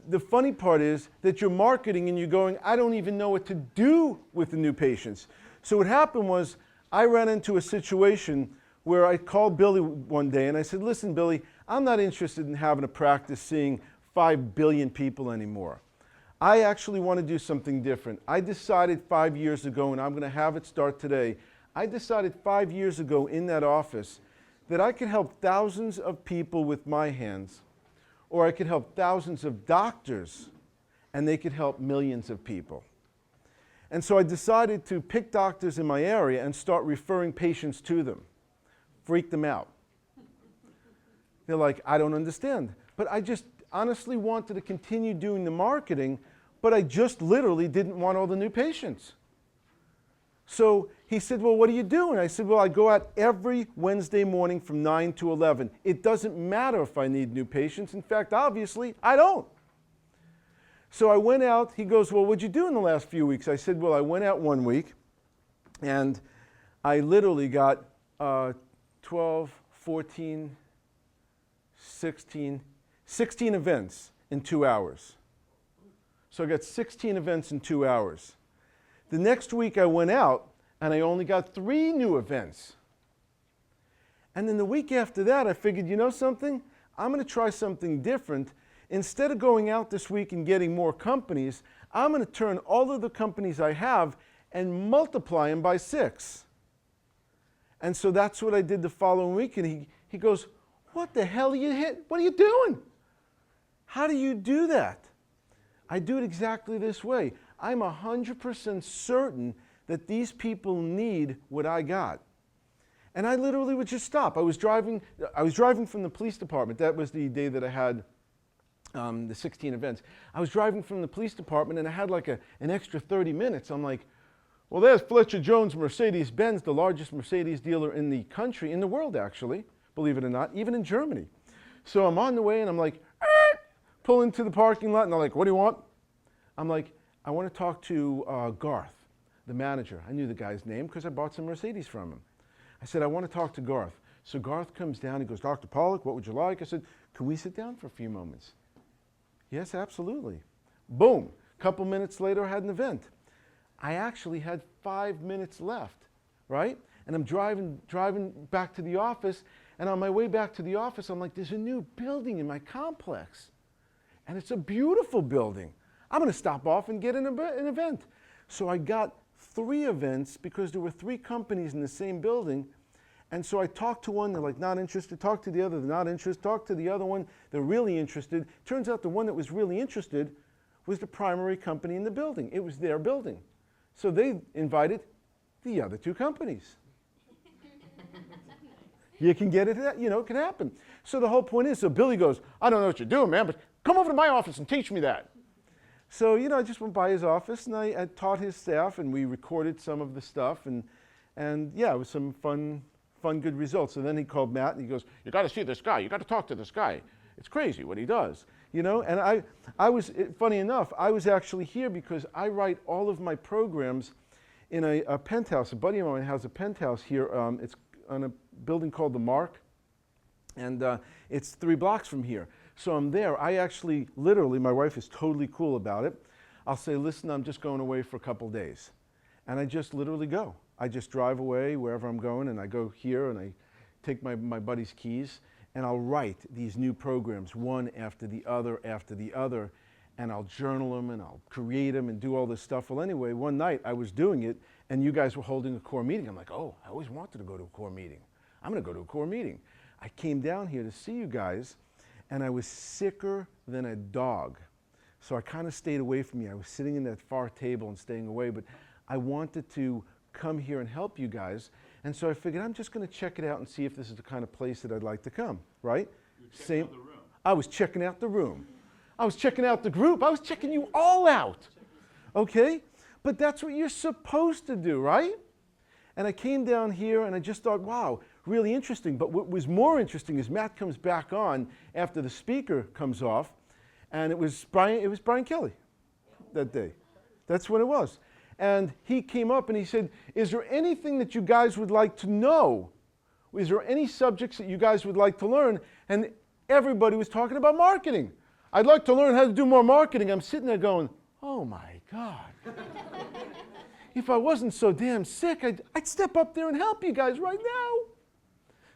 the funny part is that you're marketing and you're going, I don't even know what to do with the new patients. So what happened was I ran into a situation where I called Billy one day and I said, listen, Billy, I'm not interested in having a practice seeing 5 billion people anymore. I actually want to do something different. I decided 5 years ago, and I'm going to have it start today, I decided 5 years ago in that office that I could help thousands of people with my hands, or I could help thousands of doctors, and they could help millions of people. And so I decided to pick doctors in my area and start referring patients to them. Freak them out. They're like, I don't understand. But I just honestly wanted to continue doing the marketing, but I just literally didn't want all the new patients. So he said, well, what do you do? And I said, well, I go out every Wednesday morning from 9 to 11. It doesn't matter if I need new patients. In fact, obviously, I don't. So I went out. He goes, well, what'd you do in the last few weeks? I said, well, I went out 1 week, and I literally got 12, 14, 16 events in 2 hours. So I got 16 events in 2 hours. The next week I went out and I only got 3 new events. And then the week after that, I figured, you know something? I'm going to try something different. Instead of going out this week and getting more companies, I'm going to turn all of the companies I have and multiply them by 6. And so that's what I did the following week. And he goes, what the hell are you hitting? What are you doing? How do you do that? I do it exactly this way. I'm 100% certain that these people need what I got. And I literally would just stop. I was driving from the police department. That was the day that I had the 16 events. I was driving from the police department and I had like an extra 30 minutes. I'm like, well, there's Fletcher Jones Mercedes-Benz, the largest Mercedes dealer in the country, in the world actually, believe it or not, even in Germany. So I'm on the way and I'm like, pull into the parking lot and they're like, what do you want? I'm like, I want to talk to Garth, the manager. I knew the guy's name because I bought some Mercedes from him. I said, I want to talk to Garth. So Garth comes down, he goes, Dr. Pollack, what would you like? I said, can we sit down for a few moments? Yes, absolutely. Boom. A couple minutes later, I had an event. I actually had 5 minutes left, right? And I'm driving back to the office, and on my way back to the office, I'm like, there's a new building in my complex. And it's a beautiful building. I'm going to stop off and get an event. So I got 3 events because there were 3 companies in the same building. And so I talked to one, they're like not interested, talked to the other, they're not interested, talked to the other one, they're really interested. Turns out the one that was really interested was the primary company in the building. It was their building. So they invited the other 2 companies. You can get it, you know, it can happen. So the whole point is, so Billy goes, I don't know what you're doing, man, but come over to my office and teach me that. So, you know, I just went by his office and I taught his staff and we recorded some of the stuff and yeah, it was some fun, good results. And then he called Matt and he goes, you got to see this guy. You got to talk to this guy. It's crazy what he does, you know. And I was, funny enough, I was actually here because I write all of my programs in a penthouse. A buddy of mine has a penthouse here. It's on a building called The Mark, and it's 3 blocks from here. So I'm there. I actually, literally, my wife is totally cool about it. I'll say, listen, I'm just going away for a couple days. And I just literally go. I just drive away wherever I'm going, and I go here, and I take my buddy's keys, and I'll write these new programs, one after the other, and I'll journal them, and I'll create them, and do all this stuff. Well, anyway, one night I was doing it, and you guys were holding a core meeting. I'm like, oh, I always wanted to go to a core meeting. I'm going to go to a core meeting. I came down here to see you guys, and I was sicker than a dog. So I kind of stayed away from you. I was sitting in that far table and staying away, but I wanted to come here and help you guys. And so I figured I'm just going to check it out and see if this is the kind of place that I'd like to come, right? You were checking out the room. I was checking out the room. I was checking out the group. I was checking you all out, okay? But that's what you're supposed to do, right? And I came down here and I just thought, wow, really interesting. But what was more interesting is Matt comes back on after the speaker comes off, and it was Brian Kelly that day. That's what it was. And he came up and he said, is there anything that you guys would like to know? Is there any subjects that you guys would like to learn? And everybody was talking about marketing. I'd like to learn how to do more marketing. I'm sitting there going, oh my God. If I wasn't so damn sick, I'd step up there and help you guys right now.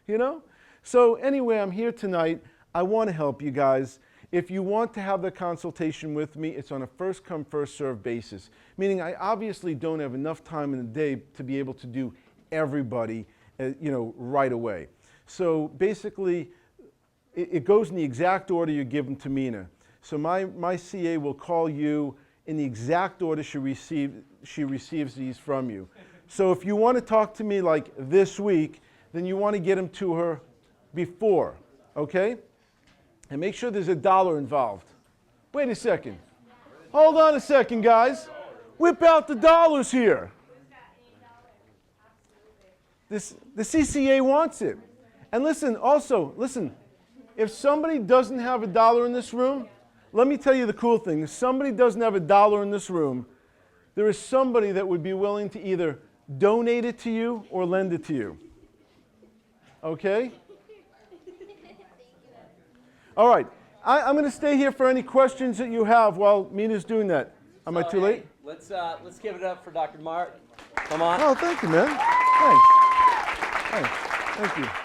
You know? So anyway, I'm here tonight. I want to help you guys. If you want to have the consultation with me, it's on a first come, first served basis. Meaning I obviously don't have enough time in the day to be able to do everybody, you know, right away. So basically, it goes in the exact order you give them to Mina. So my CA will call you in the exact order she receives these from you. So if you want to talk to me like this week, then you want to get them to her before, okay? And make sure there's $1 involved. Wait a second. Hold on a second, guys. Whip out the dollars here. The CCA wants it. And listen, also, listen, if somebody doesn't have $1 in this room, let me tell you the cool thing. If somebody doesn't have $1 in this room, there is somebody that would be willing to either donate it to you or lend it to you. Okay? All right. I'm going to stay here for any questions that you have while Mina's doing that. Am I too late? Let's give it up for Dr. Mark. Come on. Oh, thank you, man. Thanks. Thanks. Thank you.